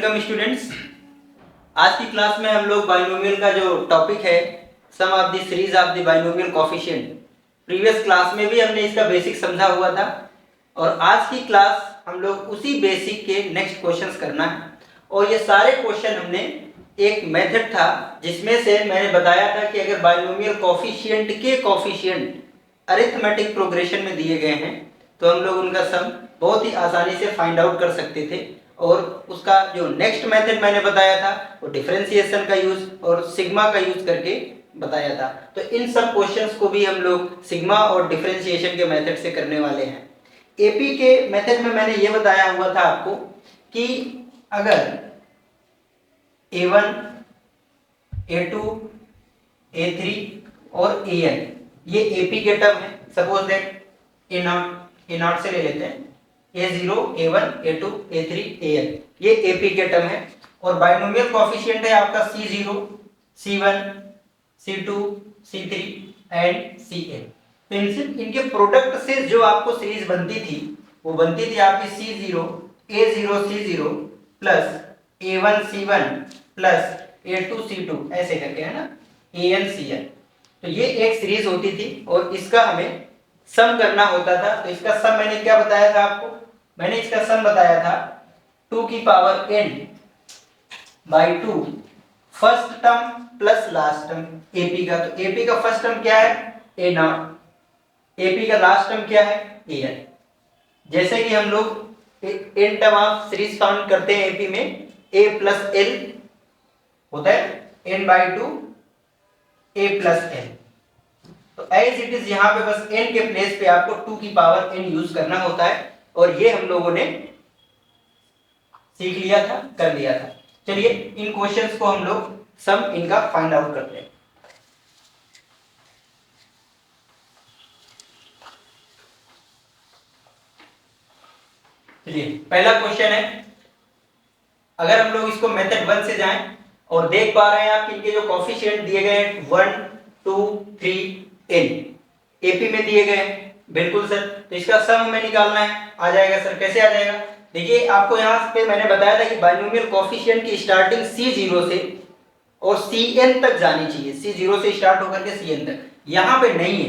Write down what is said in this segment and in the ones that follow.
Welcome students. आज की class में हम लोग बाइनोमियल का जो टॉपिक है sum of the series of the binomial coefficient, previous class में भी हमने इसका बेसिक समझा हुआ था और आज की क्लास हम लोग उसी बेसिक के नेक्स्ट क्वेश्चंस करना है। और ये सारे क्वेश्चन हमने एक मेथड था जिसमें से मैंने बताया था कि अगर बाइनोमियल कोफिशिएंट के कोफिशिएंट अरिथमेटिक प्रोग्रेशन में दिए गए हैं तो हम लोग उनका सम बहुत ही आसानी से फाइंड आउट कर सकते थे। और उसका जो नेक्स्ट मेथड मैंने बताया था वो डिफरेंशिएशन का यूज और सिग्मा का यूज करके बताया था। तो इन सब क्वेश्चंस को भी हम लोग सिग्मा और डिफरेंशिएशन के मेथड से करने वाले हैं। एपी के मेथड में मैंने ये बताया हुआ था आपको कि अगर A1, A2, A3 और AN ये एपी के टर्म है। सपोज दैट A0 से ले लेते हैं, A0, A1, A2, A3, AN ये AP के टर्म है और बाइनोमियल कोफिशिएंट है आपका C0, C1, C2, C3 and Cn। तो इनके प्रोडक्ट से जो आपको सीरीज बनती थी वो बनती थी आपकी C0, A0, C0 plus A1, C1 plus A2, C2 ऐसे करके, है ना, AN, Cn। तो ये एक सीरीज होती थी और इसका हमें सम करना होता था। तो इसका सम मैंने क्या बताया था आपको? मैंने इसका सम बताया था 2 की power n by 2 first term plus last term AP का। तो एपी का फर्स्ट टर्म क्या है? A0। एपी का लास्ट टर्म क्या है? AN। जैसे कि हम लोग n term of series found करते हैं एपी में, a प्लस l होता है n by 2 a plus l। तो एज इट इज यहाँ पे बस n के प्लेस पे आपको 2 की पावर n यूज करना होता है और ये हम लोगों ने सीख लिया था, कर लिया था। चलिए इन क्वेश्चंस को हम लोग सम इनका फाइंड आउट करते हैं। चलिए पहला क्वेश्चन है, अगर हम लोग इसको मेथड 1 से जाएं और देख पा रहे हैं आप कि इनके जो कोफिशिएंट दिए गए हैं 1, 2, 3 n एपी में दिए गए हैं। बिल्कुल सर, तो इसका सम हमें निकालना है। आ जाएगा सर, कैसे आ जाएगा? देखिए आपको यहाँ पे मैंने बताया था कि बाइनोमियल कोफिशिएंट की स्टार्टिंग C0 से और Cn तक जानी चाहिए। C0 से स्टार्ट होकर के Cn तक, यहाँ पे नहीं है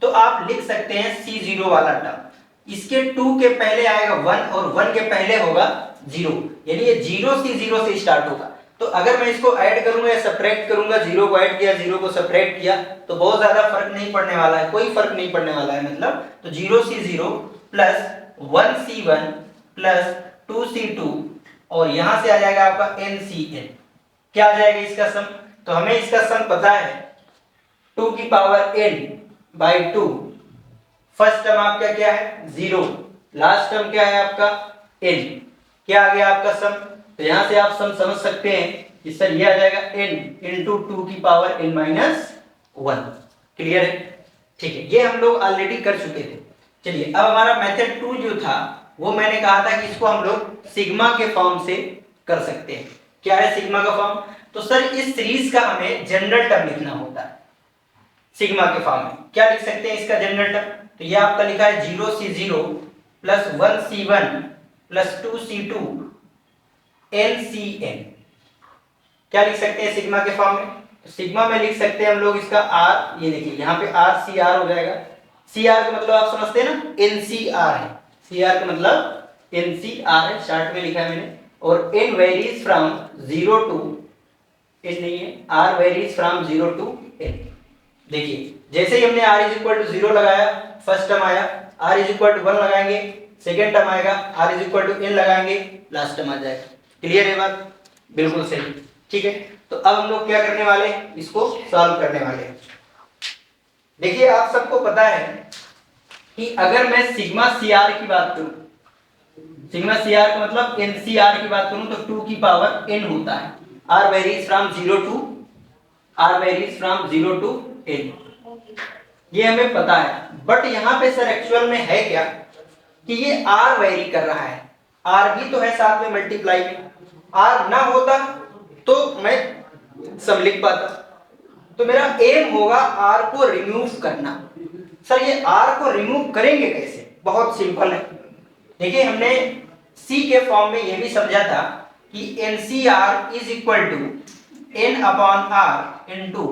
तो आप लिख सकते हैं C0 वाला टर्म। इसके 2 के पहले आएगा 1 और 1 के पहले होगा 0, यानी ये 0 C0 से स्टार्ट होगा। तो अगर मैं इसको ऐड करूंगा या सब्ट्रैक्ट करूंगा, 0 को ऐड किया 0 को सब्ट्रैक्ट किया तो बहुत ज्यादा फर्क नहीं पड़ने वाला है, कोई फर्क नहीं पड़ने वाला है मतलब। तो 0C0 plus 1C1 plus 2C2 और यहां से आ जाएगा आपका NCn। क्या आ जाएगा इसका सम? तो हमें इसका सम पता है 2 की power n by 2। First term आपका क्या है? 0, लास्ट टर्म क्या है आपका? n। क्या आ गया आपका सम? तो यहां से आप सम समझ सकते हैं कि सर ये आ जाएगा n इंटू 2 की पावर n माइनस 1। क्लियर है? ठीक है, ये हम लोग ऑलरेडी कर चुके थे। चलिए अब हमारा मेथड 2 जो था वो मैंने कहा था कि इसको हम लोग सिग्मा के फॉर्म से कर सकते हैं। क्या है सिग्मा का फॉर्म? तो सर इस सीरीज का हमें जनरल टर्म लिखना होता है सिग्मा के फॉर्म में। क्या लिख सकते हैं इसका जनरल टर्म? तो ये आपका लिखा है 0C0 plus 1C1 plus 2C2 NCn। क्या लिख सकते हैं सिग्मा के फॉर्म में? तो सिग्मा में लिख सकते हैं हम लोग इसका r, ये देखिए यहाँ पे RCR हो जाएगा। CR का मतलब आप समझते हैं ना, NCR है। CR का मतलब NCR है, शॉर्ट में लिखा है मैंने। और n varies from 0 to n नहीं है, r varies from 0 to n। देखिए जैसे ही हमने r इज इक्वल टू 0 लगाया, फर्स्ट टर्म आया, r इज इक्वल टू 1 लगाएंगे, सेकेंड टर्म आएगा, r is equal to n लगाएंगे, लास्ट टर्म आ जाएगा। क्लियर है बात? बिल्कुल सही। ठीक है, तो अब हम लोग क्या करने वाले हैं? इसको सॉल्व करने वाले हैं। देखिए आप सबको पता है कि अगर मैं सिग्मा CR की बात करूं, सिग्मा CR का मतलब NCR की बात करूं तो 2 की पावर n होता है। r varies from 0 to n, ये हमें पता है। बट यहाँ पे सर एक्चुअल में है क्या कि ये r वेरी कर रहा है, r भी तो है साथ में मल्टीप्लाई में। r ना होता तो मैं सम लिख पाता। तो मेरा एम होगा r को रिमूव करना। सर ये r को रिमूव करेंगे कैसे? बहुत सिंपल है। देखिए हमने C के फॉर्म में ये भी समझा था कि NCR is equal to N upon R into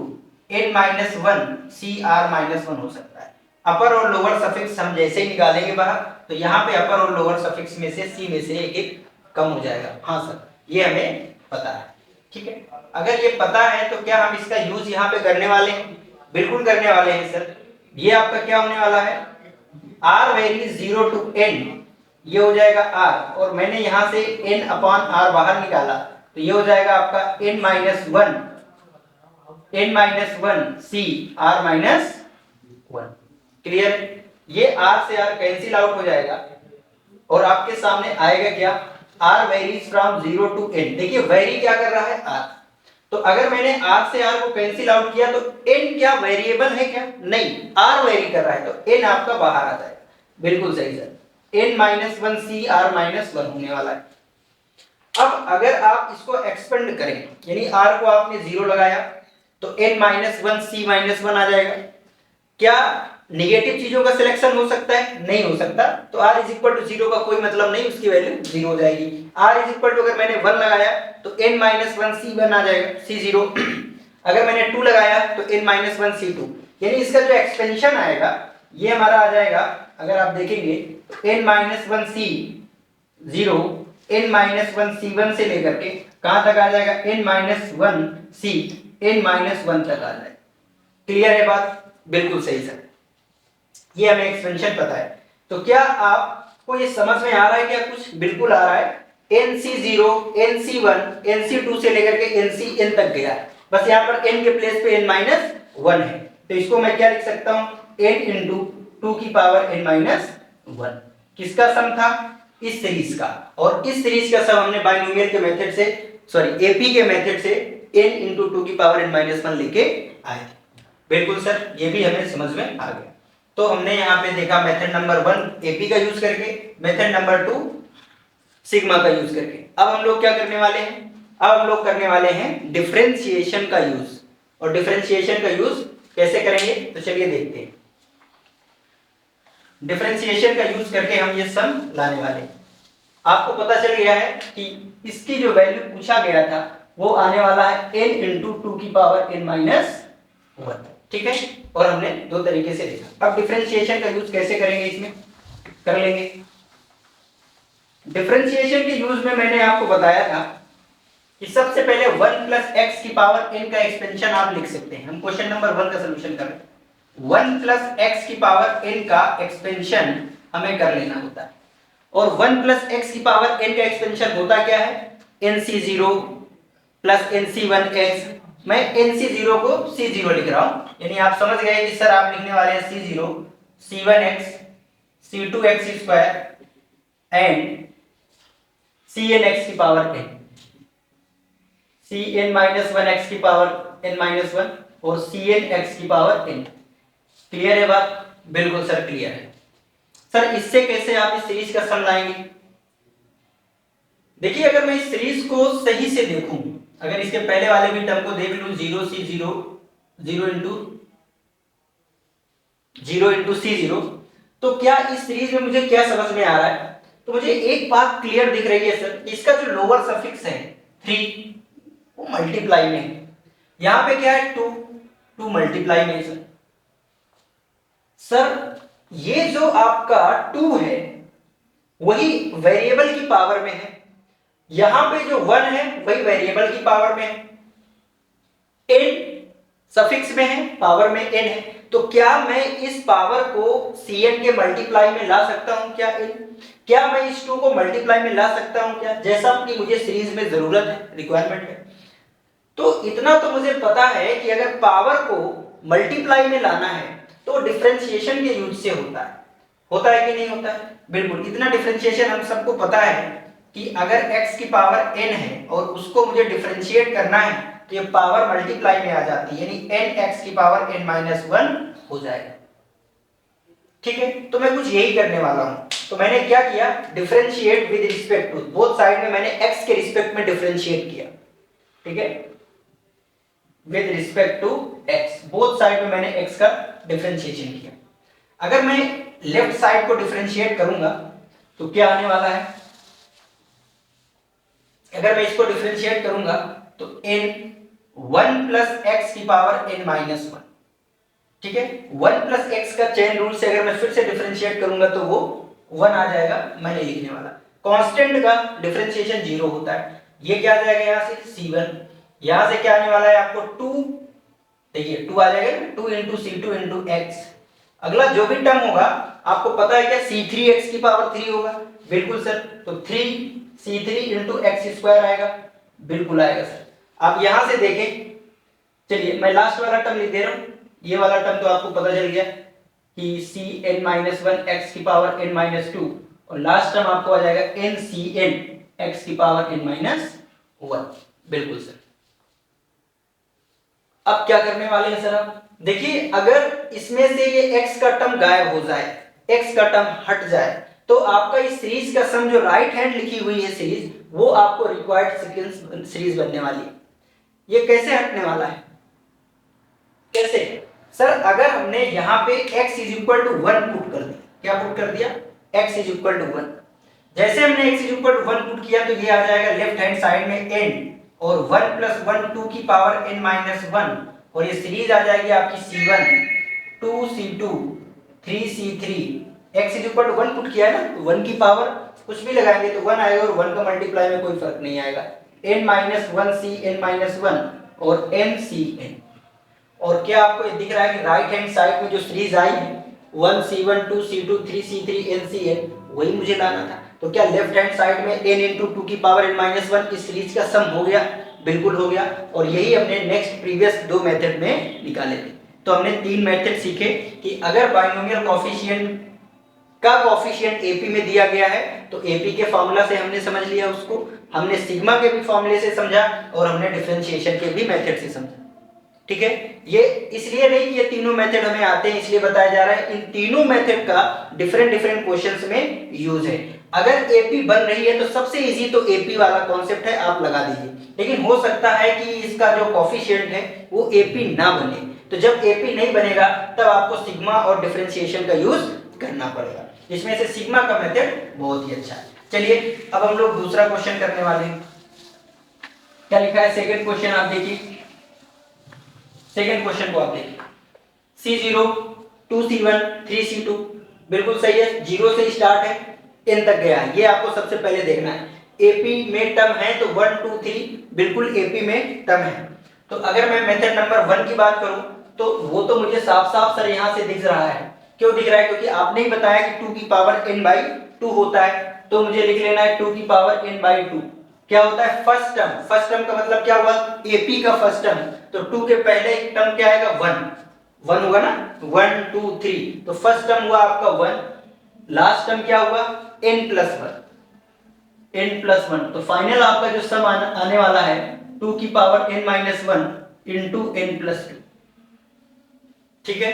N minus one CR minus one हो सकता है। अपर और लोअर सफिक्स हम जैसे ही निकालेंगे बाहर, तो यहाँ पे अपर और लोअर सफिक्स में से C में से एक एक कम हो जाएगा। हाँ सर, ये हमें पता है, ठीक है। अगर ये पता है तो क्या हम इसका यूज यहाँ पे करने वाले हैं? बिल्कुल करने वाले हैं सर। ये आपका क्या होने वाला है, R वेरी 0 टू N, ये हो जाएगा R, और मैंने यहाँ से N अपॉन R बाहर निकाला, तो ये हो जाएगा आपका N minus one C R minus one. Clear? ये R से R कैंसिल आउट हो जाएगा और आपके सामने आएगा क्या, R varies from 0 to N। देखिए वेरी क्या कर रहा है, R। तो अगर मैंने R से R को कैंसिल आउट किया तो N क्या वेरिएबल है क्या? नहीं, R वेरी कर रहा है, तो N आपका बाहर आ जाएगा। बिल्कुल सही sir, N minus one C R minus one होने वाला है। अब अगर आप इसको एक्सपेंड करें, यानी R को आपने 0 लगाया तो N minus one C minus one आ जाएगा। क्या नेगेटिव चीजों का सिलेक्शन हो सकता है? नहीं हो सकता। तो R इज इक्वल टू 0 का कोई मतलब नहीं, उसकी वैल्यू 0 हो जाएगी। R इज इक्वल टू अगर मैंने 1 लगाया तो N माइनस वन C1 आ जाएगा, C0। अगर मैंने 2 लगाया तो N माइनस वन C2, यानी इसका जो एक्सपेंशन आएगा ये हमारा आ जाएगा, अगर आप देखेंगे तो N minus one C0 N minus one C1 से लेकर के कहां तक आ जाएगा, N minus one C N minus one तक आ जाएगा। क्लियर है बात? बिल्कुल सही सर, ये हमें एक्सपेंशन पता है। तो क्या आपको ये समझ में आ रहा है क्या कुछ? बिल्कुल आ रहा है। NC0 NC1 NC2 से लेकर के NCN तक गया, बस यहाँ पर n के प्लेस पे n माइनस वन है, तो इसको मैं क्या लिख सकता हूँ, n इंटू टू की पावर n माइनस वन। किसका सम था? इस सीरीज का, और इस सीरीज का सम हमने बाइनोमियल के मेथड से, सॉरी एपी के मेथड से n इंटू टू की पावर n माइनस वन लेके आए थे। बिल्कुल सर, ये भी हमें समझ में आ गया। तो हमने यहाँ पे देखा मेथड नंबर 1 एपी का यूज करके, मेथड नंबर 2 सिग्मा का यूज करके। अब हम लोग क्या करने वाले हैं, अब हम लोग करने वाले हैं डिफरेंशिएशन का यूज। और डिफरेंशिएशन का यूज कैसे करेंगे, तो चलिए देखते हैं। डिफरेंशिएशन का यूज करके हम ये सम लाने वाले हैं। आपको पता चल गया है कि इसकी जो वैल्यू पूछा गया था वो आने वाला है n इंटू टू की पावर n माइनस वन, ठीक है। और हमने दो तरीके से देखा। अब डिफरेंशिएशन का यूज कैसे करेंगे, इसमें कर लेंगे। डिफरेंशिएशन के यूज में मैंने आपको बताया था कि सबसे पहले 1 प्लस एक्स की पावर n का एक्सपेंशन आप लिख सकते हैं। हम क्वेश्चन नंबर 1 का सॉल्यूशन कर रहे हैं। 1 प्लस एक्स की पावर n का एक्सपेंशन हमें कर लेना होता है, और 1 प्लस एक्स की पावर n का एक्सपेंशन होता क्या है, nc0 प्लस nc1x। मैं nc0 को c0 लिख रहा हूं, यानी आप समझ गए कि सर आप लिखने वाले हैं c0 c1x c2x square and cnx की power n, cn minus one x की पावर n माइनस वन और cnx की पावर n। क्लियर है बात? बिल्कुल सर क्लियर है। सर इससे कैसे आप इस सीरीज का सम लाएंगे? देखिए अगर मैं इस सीरीज को सही से देखूं, अगर इसके पहले वाले भी टर्म को देख लूं 0c0 0 इंटू c0, तो क्या इस सीरीज में मुझे क्या समझ में आ रहा है, तो मुझे एक बात क्लियर दिख रही है सर, इसका जो लोअर सफिक्स है 3 वो मल्टीप्लाई में है। यहां पे क्या है 2 मल्टीप्लाई में है सर। ये जो आपका 2 है वही वेरिएबल की पावर में है, यहां पे जो 1 है वही वेरिएबल की पावर में है, n सफिक्स में है, पावर में n है। तो क्या मैं इस पावर को cn के मल्टीप्लाई में ला सकता हूं क्या n? क्या मैं इस 2 को मल्टीप्लाई में ला सकता हूं क्या, जैसा कि मुझे सीरीज में जरूरत है, रिक्वायरमेंट है। तो इतना तो मुझे पता है कि अगर पावर को मल्टीप्लाई में लाना है तो डिफरेंशिएशन के यूज से होता है कि नहीं होता है? बिल्कुल, इतना डिफरेंशिएशन हम सबको पता है कि अगर x की पावर n है और उसको मुझे डिफरेंशिएट करना है तो ये पावर मल्टीप्लाई में आ जाती है, यानी nx की पावर n माइनस वन हो जाएगा, ठीक है। तो मैं कुछ यही करने वाला हूं। तो मैंने क्या किया, differentiate with respect to, both side में मैंने x के रिस्पेक्ट में डिफरेंशिएट किया, ठीक है, with respect to x, both side में मैंने x का डिफरेंशिएशन किया। अगर मैं लेफ्ट साइड को डिफरेंशिएट करूंगा तो क्या आने वाला है, अगर मैं इसको डिफरेंशिएट करूंगा तो n 1 प्लस एक्स की पावर n माइनस वन, ठीक है। 1 प्लस एक्स का चेन रूल से अगर मैं फिर से डिफरेंशिएट करूंगा तो वो 1 आ जाएगा, मैं नहीं लिखने वाला। कांस्टेंट का डिफरेंशिएशन 0 होता है, ये क्या आ जाएगा यहाँ से c1, यहाँ से क्या आने वाला है आपको 2, देखिए 2 आ जाएगा, 2 इंटू c2 इंटू एक्स। अगला जो भी टर्म होगा आपको पता है क्या, c3x की पावर 3 होगा, बिल्कुल सर, तो 3c3 इंटू एक्स स्क्वायर आएगा, बिल्कुल आएगा सर। आप यहां से देखें, चलिए मैं लास्ट वाला टर्म लिख दे रहा हूं, ये वाला टर्म तो आपको पता चल गया कि cn माइनस वन एक्स की पावर n माइनस टू, और लास्ट टर्म आपको आ जाएगा ncn एक्स की पावर n माइनस वन, बिल्कुल सर। अब क्या करने वाले हैं सर आप देखिए, अगर इसमें से ये x का टर्म गायब हो जाए, x का टर्म हट जाए, तो आपका इस सीरीज का सम जो राइट हैंड लिखी हुई है सीरीज, वो आपको रिक्वायर्ड सीरीज बनने वाली है। ये कैसे हटने वाला है, कैसे सर, अगर हमने यहाँ पे x is equal to 1 put कर दिया, क्या पुट कर दिया, x इज इक्वल टू 1, जैसे हमने x is equal to 1 put किया तो ये आ जाएगा लेफ्ट हैंड साइड में n, और 1 प्लस 1 2 की पावर n माइनस 1, और ये सीरीज आ जाएगी आपकी c1 2c2 3c3, x is equal to 1 put किया है ना, तो 1 की पावर कुछ भी लगाएंगे तो 1 आएगा, और 1 का मल्टीप्लाई में कोई फर्क नहीं आएगा, n minus 1 c n minus 1 और n c n। और क्या आपको ये दिख रहा है कि राइट हैंड साइड में जो सीरीज आई है 1c1 2c2 3c3 ncn, वही मुझे लाना था। तो क्या लेफ्ट हैंड साइड में n इंटू टू की पावर n माइनस वन इस सीरीज का सम हो गया, बिल्कुल हो गया। और यही हमने नेक्स्ट प्रीवियस दो मेथड में निकाले थे। तो हमने तीन मेथड सीखे कि अगर बाइनोमियल कोफिशिएंट का कोफिशिएंट एपी में दिया गया है तो एपी के फॉर्मूला से हमने समझ लिया उसको, हमने सिग्मा के भी फॉर्मूले से समझा, और हमने डिफरेंशिएशन के भी मेथड से समझा, ठीक है। ये इसलिए नहीं कि ये तीनों मेथड हमें आते हैं इसलिए बताया जा रहा है, इन तीनों मेथड का डिफरेंट डिफरेंट क्वेश्चंस में यूज है। अगर एपी बन रही है तो सबसे इजी तो एपी वाला कॉन्सेप्ट है, आप लगा दीजिए, लेकिन हो सकता है कि इसका जो कोफिशिएंट है वो एपी ना बने, तो जब एपी नहीं बनेगा तब आपको सिग्मा और डिफरेंशिएशन का यूज करना पड़ेगा, जिसमें से सिग्मा का मेथड बहुत ही अच्छा है। चलिए अब हम लोग दूसरा क्वेश्चन करने वाले हैं। क्या लिखा है सेकंड क्वेश्चन, आप देखिए, सेकंड क्वेश्चन को आप देखिए, C0 2C1 3C2, बिल्कुल सही है, 0 से स्टार्ट है n तक गया है, ये आपको सबसे पहले देखना है। एपी में टर्म है तो 1 2 3 बिल्कुल एपी में टर्म है। तो अगर मैं मेथड नंबर 1 की बात करूं तो वो तो मुझे साफ साफ सर यहां से दिख रहा है, क्यों दिख रहा है, क्योंकि आपने ही बताया कि 2 की पावर n बाई 2 होता है, तो मुझे लिख लेना है 2 की पावर n बाई 2 क्या होता है, फर्स्ट टर्म। फर्स्ट टर्म का मतलब क्या हुआ, एपी का फर्स्ट टर्म, तो 2 के पहले एक टर्म क्या आएगा, 1 होगा ना, 1 2 3, तो फर्स्ट टर्म हुआ आपका 1, लास्ट टर्म क्या हुआ n प्लस 1, तो फाइनल आपका जो सम आने वाला है 2 की power n minus 1 into n plus 2, ठीक है,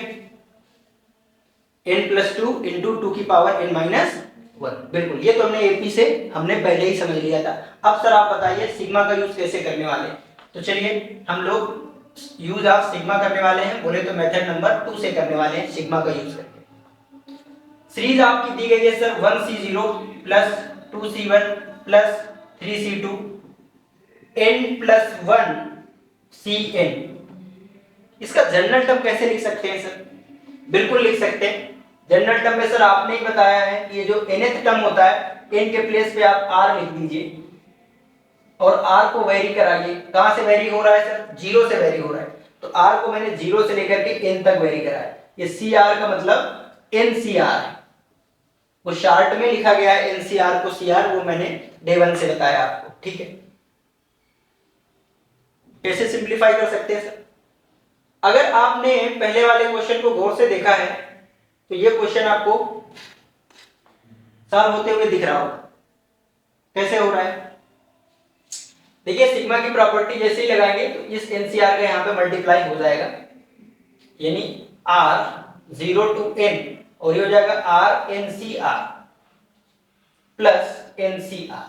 n प्लस 2 इंटू 2 की पावर n माइनस 1, बिल्कुल, ये तो हमने एपी से हमने पहले ही समझ लिया था। अब सर आप बताइए सिग्मा का यूज कैसे करने वाले हैं, तो चलिए हम लोग यूज ऑफ सिग्मा करने वाले हैं, बोले तो मेथड नंबर 2 से करने वाले हैं सिग्मा का यूज करके। सीरीज आपकी दी गई है sir 1c0 plus 2c1 plus 3c2 n plus 1 cn, इसका जनरल टर्म कैसे लिख सकते हैं सर, बिल्कुल लिख सकते हैं। जनरल टर्म में सर आपने ही बताया है कि ये जो nth टर्म होता है n के प्लेस पे आप r लिख दीजिए और r को वेरी कराइए, कहां से वेरी हो रहा है सर, 0 से वेरी हो रहा है, तो r को मैंने 0 से लेकर के n तक वेरी कराया, ये cr का मतलब ncr है, वो शार्ट में लिखा गया है ncr को cr, वो मैंने डे 1 से बताया आपको, ठीक है। कैसे सिंप्लीफाई कर सकते हैं सर, अगर आपने पहले वाले क्वेश्चन को गौर से देखा है तो ये क्वेश्चन आपको सॉल्व होते हुए दिख रहा होगा, कैसे हो रहा है, देखिए सिग्मा की प्रॉपर्टी जैसे ही लगाएंगे तो इस एनसीआर का यहाँ पे मल्टीप्लाई हो जाएगा, यानी r 0 to n, और ये हो जाएगा r NCR plus NCR,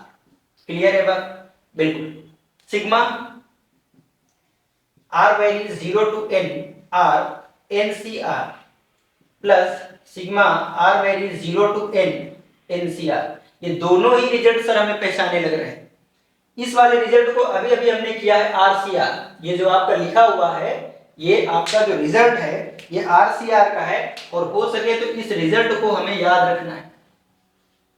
clear है बात, बिल्कुल। Sigma r value 0 to n r NCR plus sigma r value 0 to n NCR, ये दोनों ही रिजल्ट सर हमें पहचाने लग रहे हैं, इस वाले रिजल्ट को अभी अभी हमने किया है RCR, ये जो आपका लिखा हुआ है ये आपका जो रिजल्ट है ये RCR का है, और हो सके तो इस रिजल्ट को हमें याद रखना है।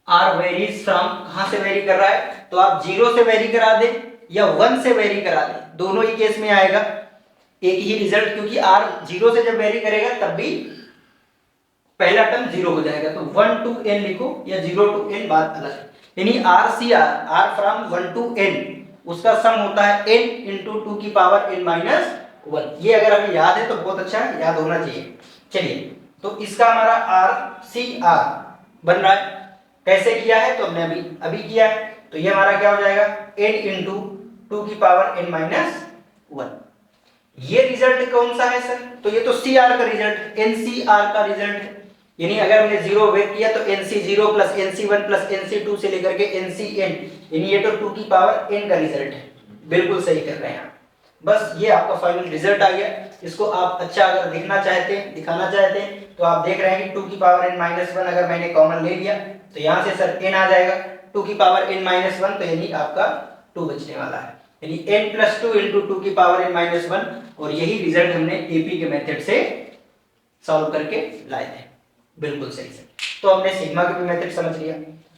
R वेरीज फ्रॉम, कहां से वेरी कर रहा है, तो आप 0 से वेरी करा दें या 1 से वेरी करा दें, दोनों ही केस में आएगा एक ही रिजल्ट, क्योंकि R 0 से जब वेरी करेगा तब भी पहला टर्म 0 हो जाएगा। तो 1 to n लिखो या 0 to n बात अलग है। यानी RCR, R from 1 to n, उसका सम होता है n into 2 की पावर n minus 1। ये अगर हमें याद है तो बहुत अच्छा है, याद होना चाहिए। चलिए, तो इसका हमारा RCR बन रहा है। कैसे किया है तो हमने अभी किया है, तो ये हमारा क्या हो जाएगा n into 2 की पावर n minus 1। ये रिजल्ट कौन सा है सर, तो ये तो CR का रिजल्ट, NCR का रिजल्ट है। यानी अगर हमने 0 वेट किया तो NC0 plus NC1 plus NC2 से लेकर के NCN, यानी ये तो 2 की पावर n का रिजल्ट है। बिल्कुल सही कर रहे हैं आप। बस ये आपका फाइनल रिजल्ट आ गया। इसको आप अच्छा अगर दिखना चाहते हैं, दिखाना चाहते हैं, तो आप देख रहे हैं कि 2 की पावर n माइनस 1 अगर मैंने कॉमन ले लिया तो यहाँ से सर n आ जाएगा, 2 की पावर n माइनस 1, तो यानी आपका 2 बचने वाला है, यानी n प्लस 2 इंटू 2 की पावर n माइनस 1। और यही रिजल्ट हमने एपी के मेथड से सॉल्व करके लाए थे। बिल्कुल सही सर। तो हमने सिग्मा के मेथड समझ लिया।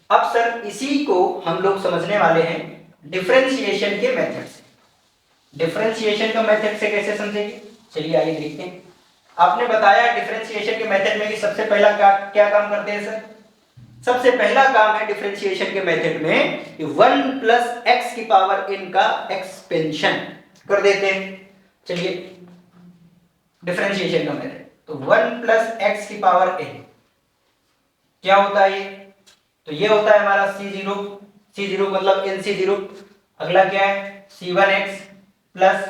अब सर इसी को हम लोग समझने वाले हैं डिफरेंशिएशन के मेथड से। डिफरेंशिएशन का मेथड से कैसे समझेंगे, चलिए आइए देखते हैं। आपने बताया डिफरेंशिएशन के मेथड में कि सबसे पहला क्या काम करते हैं सर, सबसे पहला काम है डिफरेंशिएशन के मेथड में कि 1 प्लस एक्स की पावर n का एक्सपेंशन कर देते हैं। चलिए डिफरेंशिएशन का मेथड, तो 1 प्लस एक्स की पावर n क्या होता है ये, तो ये होता है हमारा C0 मतलब NC0। अगला क्या है C1x प्लस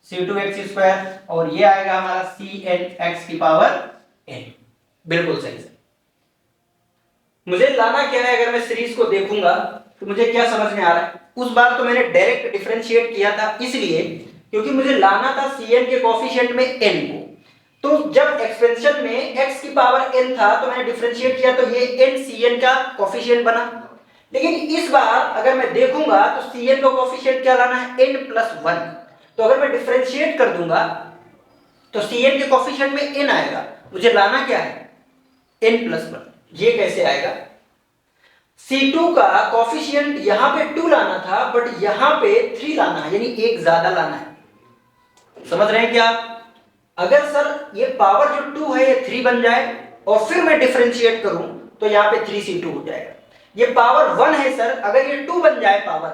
C2x स्क्वायर, और ये आएगा हमारा CNx की पावर n। बिल्कुल सही। मुझे लाना क्या है, अगर मैं सीरीज को देखूंगा तो मुझे क्या समझ में आ रहा है, उस बार तो मैंने डायरेक्ट डिफरेंशिएट किया था इसलिए क्योंकि मुझे लाना था Cn के कोफिशिएंट में n को। तो जब एक्सपेंशन में x की पावर n था तो मैंने डिफरेंशिएट किया तो ये NCn का कोफिशिएंट बना। लेकिन इस बार अगर मैं देखूंगा तो Cn का कोफिशिएंट क्या लाना है, n प्लस 1। तो अगर मैं डिफरेंशिएट कर दूंगा तो Cn के कोफिशिएंट में n आएगा, मुझे लाना क्या है n प्लस 1। ये कैसे आएगा, C2 का कोफिशिएंट यहां पे 2 लाना था बट यहां पे 3 लाना है, यानी एक ज्यादा लाना है। समझ रहे हैं क्या आप? अगर सर ये पावर जो 2 है ये 3 बन जाए और फिर मैं डिफरेंशिएट करूं तो यहां पे 3C2 हो जाएगा। ये पावर 1 है सर, अगर ये 2 बन जाए पावर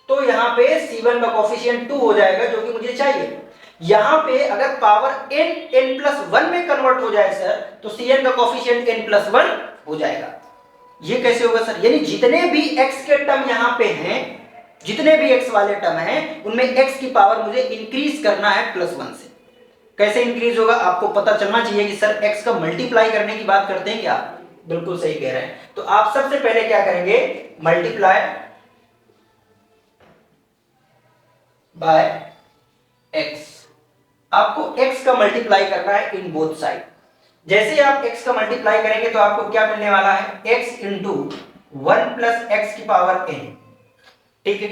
तो यहां पे C1 का कोफिशिएंट 2 हो जाएगा जो कि मुझे चाहिए। यहां पे अगर पावर n प्लस 1 में कन्वर्ट हो जाए सर तो Cn का कोफिशिएंट n प्लस 1 हो जाएगा। ये कैसे होगा सर, यानी जितने भी x के टर्म यहां पे हैं, जितने भी x वाले टर्म हैं उनमें x की पावर मुझे इंक्रीज करना है प्लस 1 से। कैसे इंक्रीज होगा आपको पता चलना चाहिए कि सर x का मल्टीप्लाई करने की बात करते हैं क्या, बिल्कुल सही कह रहे हैं। तो आप सबसे पहले क्या करेंगे, मल्टीप्लाई बाय x। आपको x का मल्टीप्लाई करना है इन बोथ साइड। जैसे आप x का मल्टीप्लाई करेंगे तो आपको क्या मिलने वाला है, x इंटू 1 प्लस एक्स की पावर n। ठीक है,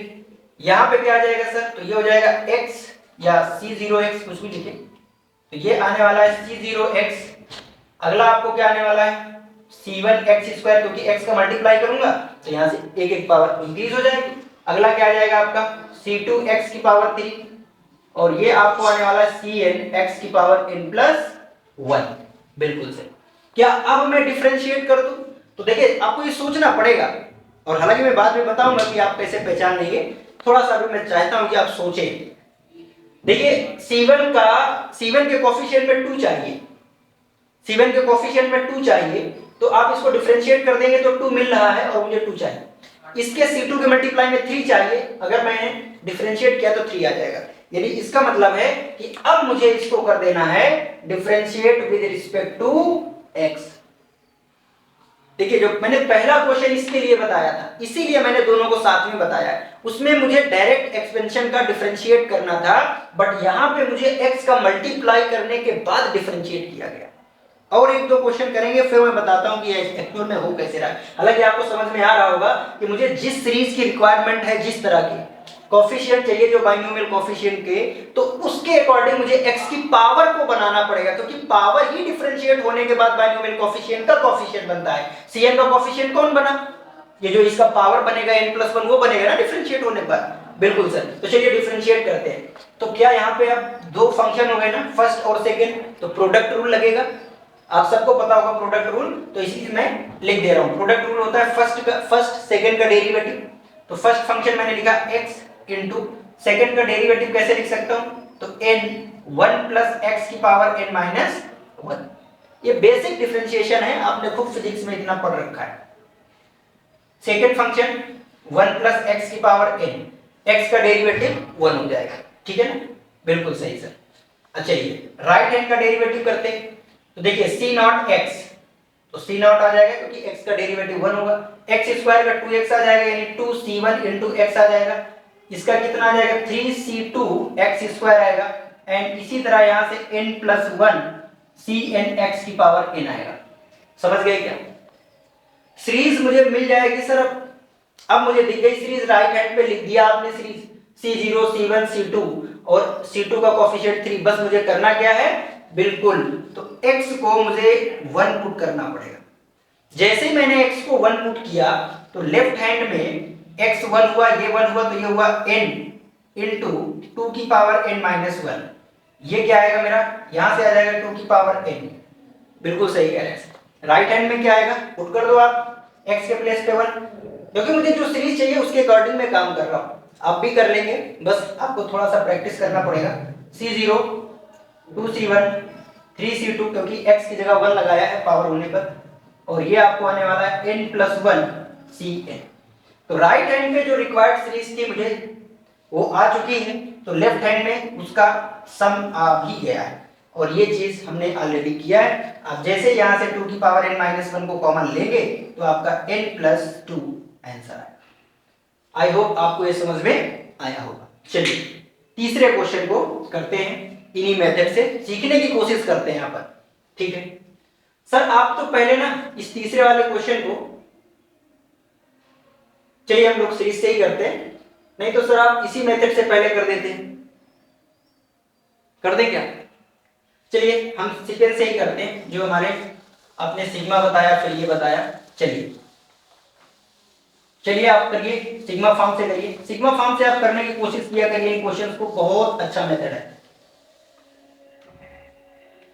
यहां पे क्या आ जाएगा सर, तो ये हो जाएगा x या C0x कुछ भी लिखे, तो ये आने वाला है C0x। अगला आपको क्या आने वाला है C1x स्क्वायर, क्योंकि x का मल्टीप्लाई करूंगा तो यहां से एक एक पावर इंक्रीज हो जाएगी। अगला क्या आ जाएगा आपका C2x की पावर 3, और ये आपको आने वाला है CNx की पावर n प्लस 1। बिल्कुल सही। क्या अब मैं डिफरेंशिएट कर दूं, तो देखिए आपको ये सोचना पड़ेगा, और हालांकि मैं बाद में बताऊंगा कि आप कैसे पहचान लेंगे, थोड़ा सा भी मैं चाहता हूं कि आप सोचें। देखिए C1 के कोफिशिएंट में 2 चाहिए, C1 के कोफिशिएंट में 2 चाहिए, तो आप इसको डिफरेंशिएट कर देंगे तो 2 मिल रहा है और मुझे 2 चाहिए। इसके C2 के मल्टीप्लाई में 3 चाहिए, अगर मैंने डिफरेंशिएट किया तो 3 आ जाएगा। यानी इसका मतलब है कि अब मुझे इसको कर देना है differentiate with respect to x। देखिए जो मैंने पहला क्वेश्चन इसके लिए बताया था, इसीलिए मैंने दोनों को साथ में बताया है। उसमें मुझे डायरेक्ट एक्सपेंशन का डिफरेंशिएट करना था, बट यहां पे मुझे x का मल्टीप्लाई करने के बाद डिफरेंशिएट किया गया। और एक दो क्वेश्चन करेंगे, फिर मैं बताता हूं कि एक्चुअल में हो कैसे रहा है। हालांकि आपको समझ में आ रहा होगा कि मुझे जिस सीरीज की रिक्वायरमेंट है, जिस तरह की कॉफिशिएंट चाहिए जो बाइनोमियल कॉफिशिएंट के, तो उसके अकॉर्डिंग मुझे x की पावर को बनाना पड़ेगा, क्योंकि पावर ही डिफरेंशिएट होने के बाद बाइनोमियल कॉफिशिएंट का कॉफिशिएंट बनता है। cn का कॉफिशिएंट कौन बना? ये जो इसका पावर बनेगा n+1 वो बनेगा ना डिफरेंशिएट होने पर। बिल्कुल सर। तो चलिए डिफरेंशिएट करते हैं। तो क्या यहाँ पे अब दो फंक्शन हो गए ना, फर्स्ट और सेकेंड, तो प्रोडक्ट रूल लगेगा। आप सबको पता होगा प्रोडक्ट रूल, तो इसीलिए मैं लिख दे रहा हूं। प्रोडक्ट रूल होता है फर्स्ट सेकंड का डेरिवेटिव। तो फर्स्ट फंक्शन मैंने लिखा x इंटू सेकंड का डेरिवेटिव कैसे लिख सकता हूं? तो n 1 प्लस x की पावर n माइनस 1। ये बेसिक डिफरेंशिएशन है, आपने खूब फिजिक्स में इतना पढ़ रखा है। सेकंड फंक्शन 1 प्लस x की पावर n, x का डेरिवेटिव 1 हो जाएगा, ठीक है ना? बिल्कुल सही सर। अच्छा ये राइट हैंड का डेरिवेटिव करते हैं। तो देखिए c नॉट x, तो c नॉट आ जाएगा क्योंकि x का डेरिवेटिव 1 होगा। x स्क्वायर का 2x आ जाएगा, यानी 2c1 इनटू x आ जाएगा। इसका कितना आ जाएगा? 3c2 x स्क्वायर आएगा। एंड इसी तरह यहां से n+1 cn x की पावर n आएगा। समझ गए क्या? सीरीज मुझे मिल जाएगी सर। अब मुझे दिख गई सीरीज, राइट हैंड पे लिख दिया आपने सीरीज c0 c1 c2 और c2 का कोएफिशिएंट 3। बस मुझे करना क्या है? बिल्कुल, तो x को मुझे 1 पुट करना पड़ेगा। जैसे ही मैंने x को 1 पुट किया तो लेफ्ट हैंड में x 1 हुआ, ये 1 हुआ, तो ये हुआ n इंटू 2 की पावर n माइनस 1। ये क्या आएगा मेरा? यहां से आ जाएगा 2 की पावर n। बिल्कुल सही कह रहे हैं। राइट हैंड में क्या आएगा? पुट कर दो आप x के प्लेस पे 1, क्योंकि मुझे जो सीरीज चाहिए उसके अकॉर्डिंग मैं काम कर रहा हूं। आप भी कर लेंगे, बस आपको थोड़ा सा प्रैक्टिस करना पड़ेगा। c0 2c1 3c2, क्योंकि x की जगह 1 लगाया है पावर होने पर, और ये आपको आने वाला है n+1 cn। तो राइट हैंड में जो रिक्वायर्ड सीरीज थी मुझे वो आ चुकी है, तो लेफ्ट हैंड में उसका सम आ भी गया है, और ये चीज हमने ऑलरेडी किया है। अब जैसे यहां से 2 की पावर n-1 को कॉमन लेंगे तो आपका n+2 आंसर आएगा। आई होप आपको ये समझ में आया होगा। चलिए तीसरे क्वेश्चन को करते हैं, इन्हीं मेथड से सीखने की कोशिश करते हैं यहां पर, ठीक है सर? आप तो पहले ना इस तीसरे वाले क्वेश्चन को, चलिए हम लोग सीरीज से ही करते हैं, नहीं तो सर आप इसी मेथड से पहले कर देते हैं, कर दें क्या? चलिए हम सीक्वेंस से ही करते हैं, जो हमारे आपने सिग्मा बताया फिर ये बताया। चलिए चलिए आप करिए, सिग्मा फॉर्म से करिए। सिग्मा फॉर्म से आप करने की कोशिश किया करिए इन क्वेश्चंस को, बहुत अच्छा मेथड है।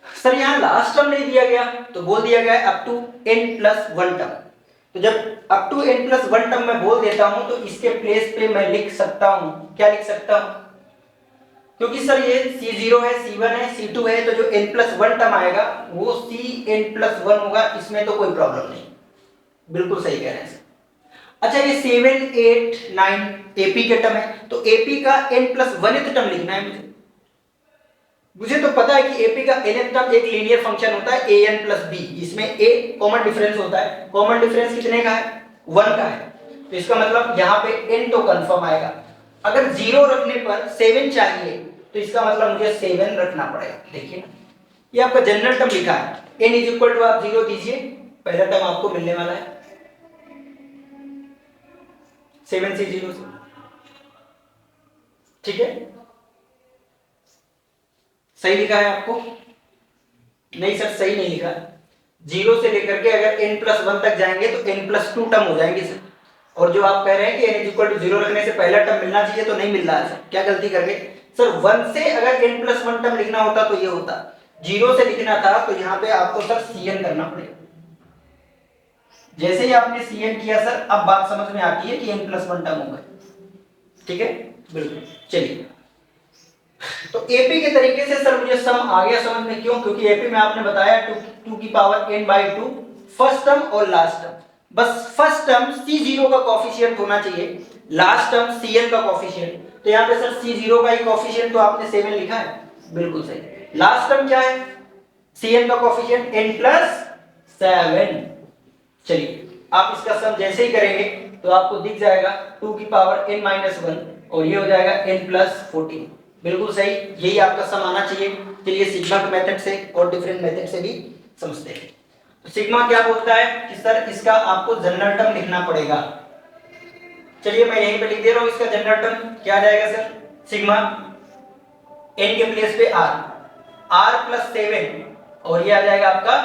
सर यहाँ लास्ट टर्म नहीं दिया गया तो बोल दिया गया अप टू n+1 टर्म। तो जब अप टू n+1 टर्म मैं बोल देता हूं तो इसके प्लेस पे मैं लिख सकता हूं, क्या लिख सकता हूं? क्योंकि सर ये c0 है, c1 है, c2 है, तो जो n+1 टर्म आएगा वो cn+1 होगा, इसमें तो कोई प्रॉब्लम नहीं। बिल्कुल सही कह रहे हैं सर। अच्छा ये 7 8 9 एपी के टर्म है, तो एपी का n+1th टर्म लिखना है मुझे तो पता है कि एपी का nth टर्म एक लीनियर फंक्शन होता है an+b। इसमें a कॉमन डिफरेंस होता है। कॉमन डिफरेंस कितने का है? 1 का है। तो इसका मतलब यहाँ पे n तो कंफर्म आएगा। अगर 0 रखने पर 7 चाहिए तो इसका मतलब मुझे 7 रखना पड़ेगा। देखिए ये आपका जनरल टर्म लिखा है, n = आप 0 दीजिए, पहला टर्म आपको मिलने वाला है 7 से 0 से, ठीक है? सही लिखा है आपको? नहीं सर सही नहीं लिखा। 0 से लेकर के अगर n+1 तक जाएंगे तो n+2 टर्म हो जाएंगे सर। और जो आप कह रहे हैं कि n = 0 रखने से पहला टर्म मिलना चाहिए, तो नहीं मिल रहा है सर। क्या गलती कर गए सर? 1 से अगर n+1 टर्म लिखना होता तो ये होता, 0 से लिखना था तो यहाँ पे आपको सर cn करना पड़ेगा। जैसे ही आपने cn किया सर, अब बात समझ में आती है कि n+1 टर्म होगा, ठीक है? बिल्कुल। चलिए तो एपी के तरीके से सर मुझे सम आ गया समझ में। क्यों? क्योंकि एपी में आपने बताया 2 की पावर n/2 फर्स्ट टर्म और लास्ट टर्म। बस फर्स्ट टर्म c0 का कोएफिशिएंट होना चाहिए, लास्ट टर्म cn का कोएफिशिएंट। तो यहाँ पे सर c0 का ही कोएफिशिएंट तो आपने 7 लिखा है, बिल्कुल सही। लास्ट टर्म क्या है? cn का कोएफिशिएंट n+7। चलिए आप इसका सम जैसे ही करेंगे तो आपको दिख जाएगा 2 की पावर n-1 और ये हो जाएगा n+14। बिल्कुल सही, यही आपका सम आना चाहिए। चलिए सिग्मा के मेथड से और डिफरेंट मेथड से भी समझते हैं। तो सिग्मा क्या बोलता है कि सर इसका आपको जनरल टर्म लिखना पड़ेगा। चलिए मैं यहीं पे लिख दे रहा हूं, इसका जनरल टर्म क्या आ जाएगा सर, सिग्मा n के प्लेस पे r प्लस 7 और ये आ जाएगा आपका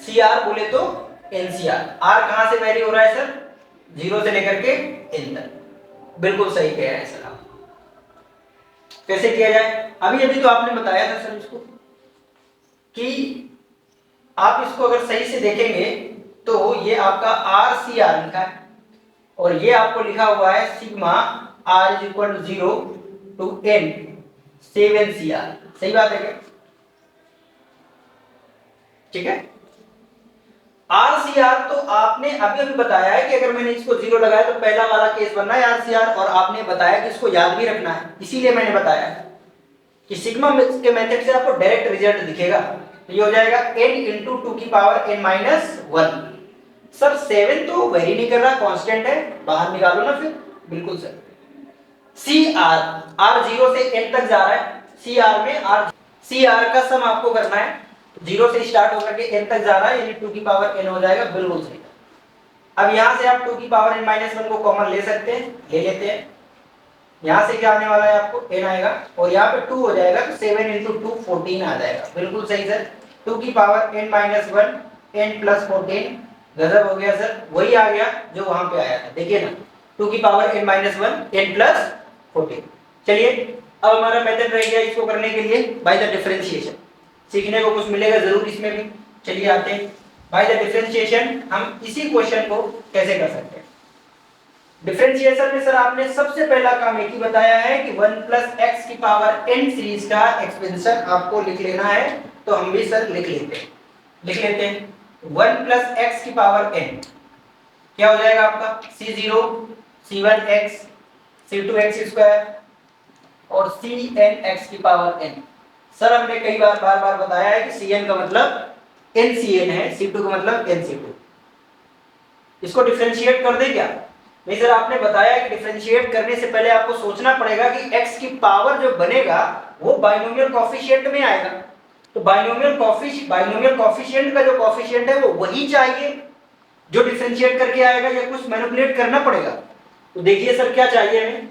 cr बोले तो ncr। r कहां से वेरी हो रहा है सर, 0 से लेकर के n तक। बिल्कुल सही कह रहे हैं सर आप। कैसे किया जाए, अभी अभी तो आपने बताया था सर इसको कि आप इसको अगर सही से देखेंगे तो ये आपका RCR लिखा है और ये आपको लिखा हुआ है sigma r is equal to 0 to n 7cr। सही बात है क्या, ठीक है। RCR तो आपने अभी अभी बताया है कि अगर मैंने इसको 0 लगाया तो पहला वाला केस बनना है RCR, और आपने बताया कि इसको याद भी रखना है, इसीलिए मैंने बताया कि सिग्मा के मेथड से आपको डायरेक्ट रिजल्ट दिखेगा। तो ये हो जाएगा n इंटू 2 की पावर n माइनस 1। सर 7 तो वेरी नहीं कर रहा, कांस्टेंट है, बाहर निकालो ना फिर। बिल्कुल सर। CR r 0 से n तक जा रहा है, CR में CR का सम आपको करना है, 0 से स्टार्ट होकर के n तक जा रहा है, यानी 2 की पावर n हो जाएगा। बिल्कुल सही। अब यहां से आप 2 की पावर n माइनस 1 को कॉमन ले सकते हैं, ले लेते हैं। यहां से क्या आने वाला है आपको, n आएगा और यहाँ पे 2 हो जाएगा, तो 7 इंटू 2 14 आ जाएगा। बिल्कुल सही सर। 2 की power n minus 1 n plus 14, गजब हो गया सर, वही आ गया जो वहां पे आया था। देखिए ना, 2 की power n minus 1 n plus 14। चलिए अब हमारा मेथड रह गया इसको करने के लिए बाय द डिफरेंशिएशन। सीखने को कुछ मिलेगा जरूर इसमें भी। चलिए आते हैं बाय द डिफरेंशिएशन, हम इसी क्वेश्चन को कैसे कर सकते हैं। डिफरेंशिएशन में सर आपने सबसे पहला काम एक ही बताया है कि 1 प्लस एक्स की पावर n सीरीज का एक्सपेंशन आपको लिख लेना है। तो हम भी सर लिख लेते हैं 1 प्लस एक्स की पावर n क्या हो जाएगा आपका, c0 c1x c2x स्क्वायर और cnx की पावर n। सर हमने कई बार बार बताया है कि cn का मतलब ncn है, c2 का मतलब nc2। इसको डिफरेंशिएट कर दे क्या, नहीं सर आपने बताया कि डिफरेंशिएट करने से पहले आपको सोचना पड़ेगा कि x की पावर जो बनेगा वो बाइनोमियल कोएफिशिएंट में आएगा। तो बाइनोमियल कोएफिशिएंट का जो कोएफिशिएंट है वो वही चाहिए जो डिफरेंशिएट करके आएगा, या कुछ मैनिपुलेट करना पड़ेगा। तो देखिए सर क्या चाहिए हमें,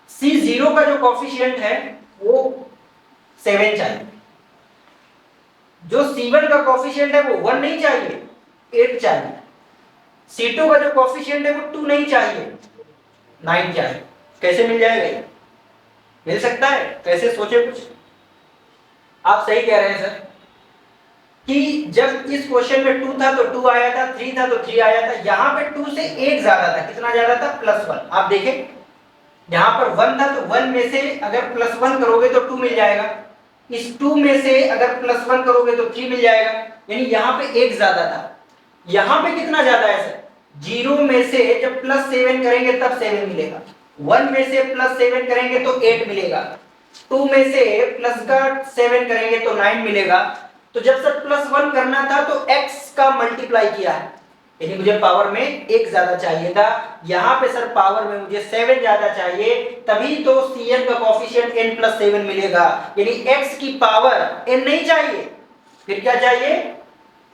c0 का जो कोएफिशिएंट है वो 7 चाहिए, जो c1 का कोएफिशिएंट है वो 1 नहीं चाहिए, 8 चाहिए। c2 का जो कोएफिशिएंट है वो 2 नहीं चाहिए, 9 चाहिए। कैसे मिल जाएगा, मिल सकता है, कैसे सोचे कुछ। आप सही कह रहे हैं सर कि जब इस क्वेश्चन में 2 था तो 2 आया था, 3 था तो 3 आया था। यहां पे 2 से 1 ज्यादा था, कितना ज्यादा था, +1। आप देखें यहां पर 1 था तो 1 में से अगर +1 करोगे तो 2 मिल जाएगा, इस 2 में से अगर +1 करोगे तो 3 मिल जाएगा, यानी यहां पे 1 ज्यादा था। यहां पे कितना ज्यादा है सर, 0 में से जब +7 करेंगे तब 7 मिलेगा, 1 में से +7 करेंगे तो 8 मिलेगा, 2 में से +7 करेंगे तो 9 मिलेगा। तो जब सर +1 करना था तो x का मल्टीप्लाई किया है, यानी मुझे पावर में 1 ज्यादा चाहिए था। यहां पे सर पावर में मुझे 7 ज्यादा चाहिए, तभी तो cn का कोएफिशिएंट n + 7 मिलेगा, यानी x की पावर n नहीं चाहिए, फिर क्या चाहिए,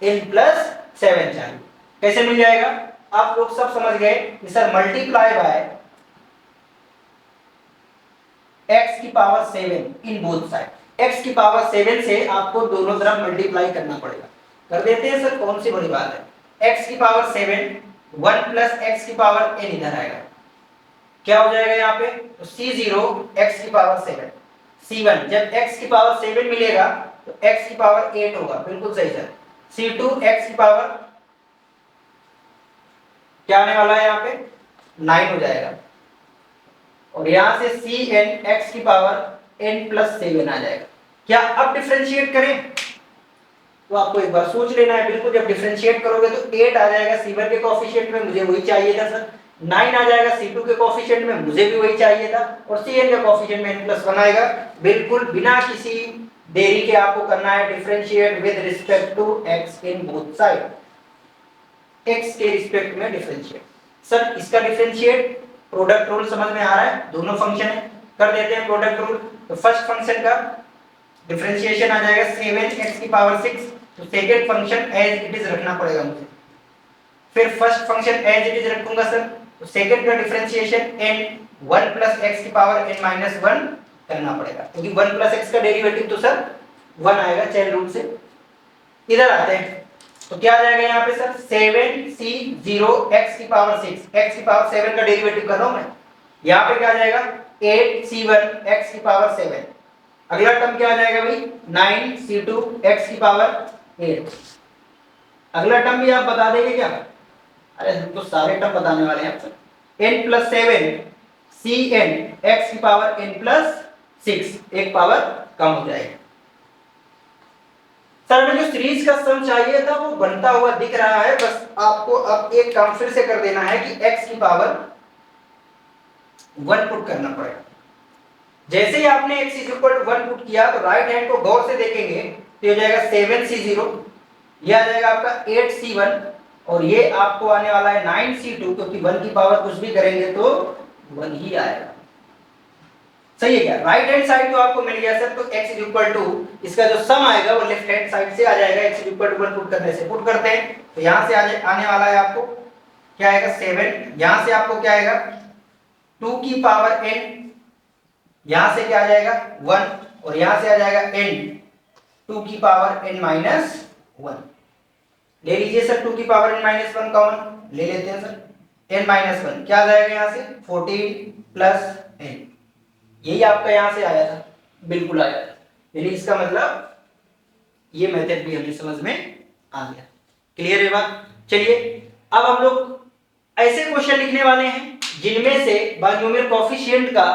n + 7 चाहिए। कैसे मिल जाएगा, आप लोग सब समझ गए कि सर मल्टीप्लाई बाय x की पावर 7 इन बोथ साइड। x की पावर 7 से आपको दोनों तरफ मल्टीप्लाई करना पड़ेगा। कर देते हैं सर, कौन सी बड़ी बात है। x की पावर 7 1 प्लस x की पावर n इधर आएगा, क्या हो जाएगा यहाँ पे, तो c0 x की पावर 7 c1 जब x की पावर 7 मिलेगा तो x की पावर 8 होगा। बिल्कुल सही सर। c2 x की पावर क्या आने वाला है, यहाँ पे 9 हो जाएगा, और यहां से cn x की पावर n + 7 आ जाएगा। क्या अब डिफरेंशिएट करें, तो आपको एक बार सोच लेना है। बिल्कुल जब डिफरेंशिएट करोगे तो 8 आ जाएगा c1 के कोएफिशिएंट में, मुझे वही चाहिए था सर। 9 आ जाएगा c2 के कोएफिशिएंट में, मुझे भी वही चाहिए था, और cn के कोएफिशिएंट में n + 1 आएगा। बिल्कुल बिना किसी देरी के आपको करना है differentiate with respect to x in both side, x के रिस्पेक्ट में डिफरेंशिएट। सर इसका डिफरेंशिएट प्रोडक्ट रूल समझ में आ रहा है, दोनों फंक्शन है, कर देते हैं प्रोडक्ट रूल। तो फर्स्ट फंक्शन का डिफरेंशिएशन आ जाएगा 7x की पावर 6, तो second function as it is रखना पड़ेगा मुझे। फिर first function as it is रखूंगा सर, तो सेकेंड का डिफरेंशिएशन n 1 प्लस x की पावर n माइनस 1 करना पड़ेगा, क्योंकि 1 प्लस x का डेरिवेटिव तो सर 1 आएगा चैन रूल से। इधर आते हैं तो क्या आ जाएगा यहाँ पे सर 7c0 x की पावर 6, x की पावर 7 का डेरिवेटिव कर रहा हूं मैं। यहाँ पे क्या आ जाएगा 8c1 x की पावर 7। अगला टर्म क्या आ जाएगा भाई 9c2 x की पावर 8। अगला टर्म भी आप बता देंगे क्या? अरे हम तो सारे टर्म बताने वाले हैं आपसे। n प्लस 7 cn x की पावर n प्लस 6, एक पावर कम हो जाएगा। सर हमें जो सीरीज का सम चाहिए था वो बनता हुआ दिख रहा है, बस आपको अब एक काम फिर से कर देना है कि x की पावर 1 पुट करना पड़ेगा। जैसे ही आपने x is equal to 1 put किया तो राइट हैंड को गौर से देखेंगे तो ये हो जाएगा 7c0, ये आ जाएगा आपका 8c1 और ये आपको आने वाला है 9c2, क्योंकि 1 की पावर कुछ भी करेंगे तो 1 ही आएगा। सही है क्या? राइट हैंड साइड तो आपको मिल गया सर, तो x इज इक्वल टू इसका जो सम आएगा वो लेफ्ट हैंड साइड से आ जाएगा। x is equal to 1 put करने से पुट करते हैं तो यहां से आने वाला है आपको क्या आएगा 7, यहां से आपको क्या आएगा 2 की पावर n, यहां से क्या आ जाएगा 1 और यहां से आ जाएगा n 2 की पावर n माइनस 1। ले लीजिए सर 2 की पावर n माइनस 1 कॉमन ले लेते हैं सर, n माइनस 1 क्या आ जाएगा यहां से 14 प्लस n, यही आपका यहां से आया था, बिल्कुल आया था। यानी इसका मतलब ये मेथड भी हमें समझ में आ गया। क्लियर है बात? चलिए अब हम लोग ऐसे क्वेश्चन लिखने वाले हैं जिनमें से बाइनोमियल कोएफिशिएंट का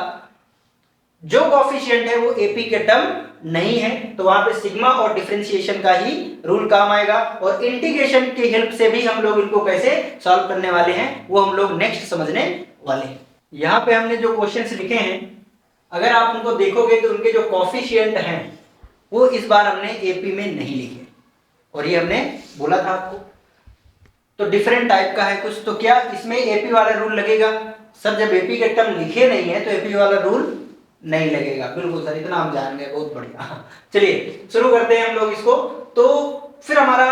जो कोएफिशिएंट है वो एपी के टर्म नहीं है, तो वहां पे सिग्मा और डिफरेंशिएशन का ही रूल काम आएगा, और इंटीग्रेशन की हेल्प से भी हम लोग इनको कैसे सॉल्व करने वाले हैं वो हम लोग नेक्स्ट समझने वाले हैं। यहाँ पे हमने जो क्वेश्चंस लिखे हैं अगर आप उनको देखोगे तो उनके जो कोएफिशिएंट हैं वो इस बार हमने एपी में नहीं लिखे, और ये हमने बोला था आपको। तो डिफरेंट टाइप का है कुछ, तो क्या इसमें एपी वाला रूल लगेगा? सर जब एपी के टर्म लिखे नहीं है तो एपी वाला रूल नहीं लगेगा। बिल्कुल सर, इतना हम जान गए, बहुत बढ़िया। चलिए शुरू करते हैं हम लोग इसको। तो फिर हमारा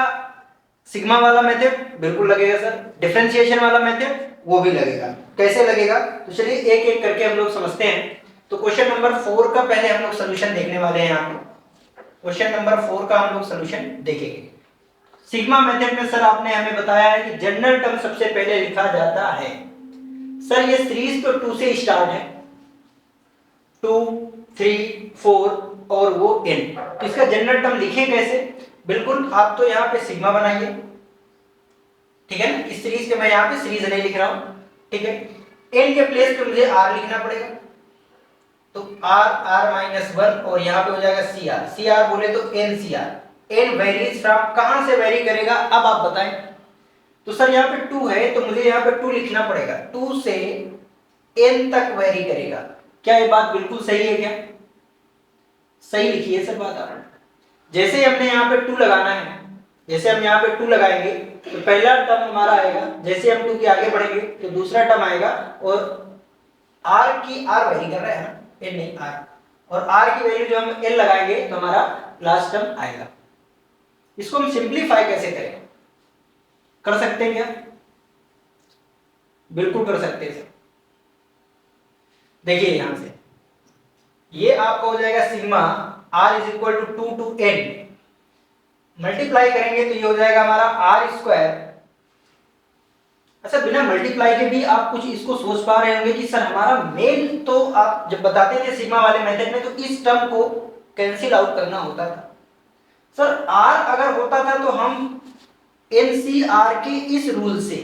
सिग्मा वाला मेथड बिल्कुल लगेगा सर, डिफरेंशिएशन वाला मेथड वो भी लगेगा। कैसे लगेगा तो चलिए एक एक करके हम लोग समझते हैं। तो क्वेश्चन नंबर 4 का पहले हम लोग सोल्यूशन देखने वाले हैं। यहाँ पे क्वेश्चन नंबर 4 का हम लोग सोल्यूशन देखेंगे। सिग्मा मेथड में सर आपने हमें बताया है कि जनरल टर्म सबसे पहले लिखा जाता है। सर ये सीरीज तो 2 से स्टार्ट है, 2 3 4 और वो n, तो इसका जनरल टर्म लिखें कैसे? बिल्कुल आप तो यहाँ पे सिग्मा बनाइए, ठीक है ना। इस सीरीज के मैं यहाँ पे सीरीज नहीं लिख रहा हूँ, ठीक है। n के प्लेस पे मुझे r लिखना पड़ेगा, तो r माइनस 1 और यहाँ पे हो जाएगा cr बोले तो ncr। n वेरीज फ्रॉम, कहां से वेरी करेगा अब आप बताएं। तो सर यहाँ पे 2 है तो मुझे यहाँ पे 2 लिखना पड़ेगा, 2 से n तक वेरी करेगा। क्या ये बात बिल्कुल सही है? क्या सही लिखी है सर बात आपने। जैसे हमने यहाँ पे 2 लगाना है, जैसे हम यहाँ पे 2 लगाएंगे तो पहला टर्म हमारा आएगा, जैसे हम 2 के आगे बढ़ेंगे तो दूसरा टर्म आएगा, और r की r वेरी कर रहा है ना, n नहीं r, और r की वैल्यू जो हम l लगाएंगे तो हमारा लास्ट टर्म आएगा। इसको हम सिंप्लीफाई कैसे करें? कर सकते हैं क्या? बिल्कुल कर सकते हैं सर। देखिए यहां से ये आपका हो जाएगा sigma r is equal to 2 to n, multiply करेंगे तो ये हो जाएगा हमारा r स्क्वायर। अच्छा बिना मल्टीप्लाई के भी आप कुछ इसको सोच पा रहे होंगे कि सर हमारा मेन तो आप जब बताते थे सिग्मा वाले मेथड में तो इस टर्म को कैंसिल आउट करना होता था। सर r अगर होता था तो हम NCR के इस रूल से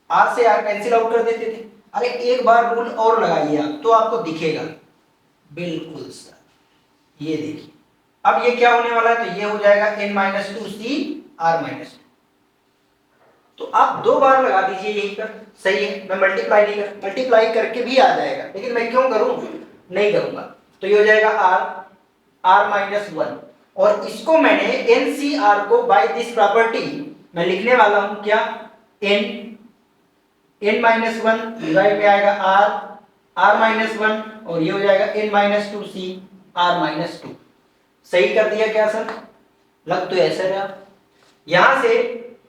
r से r कैंसिल आउट कर देते थे। अरे एक बार रूल और लगाइए आप तो आपको दिखेगा। बिल्कुल सर, ये देखिए अब ये क्या होने वाला है, तो ये हो जाएगा n-2 CR-2। तो आप 2 बार लगा दीजिए यहीं पर, सही है। मैं मल्टीप्लाई नहीं कर, मल्टीप्लाई करके भी आ जाएगा, लेकिन मैं क्यों करूं, नहीं करूंगा। तो ये हो जाएगा r-1, और इसको मैंने NCR को बाय दिस प्रॉपर्टी मैं लिखने वाला हूं क्या, n-1 डिवाइड में आएगा r-1, और ये हो जाएगा n minus two C R minus two. सही कर दिया क्या सर? लग तो ऐसा रहा। यहां से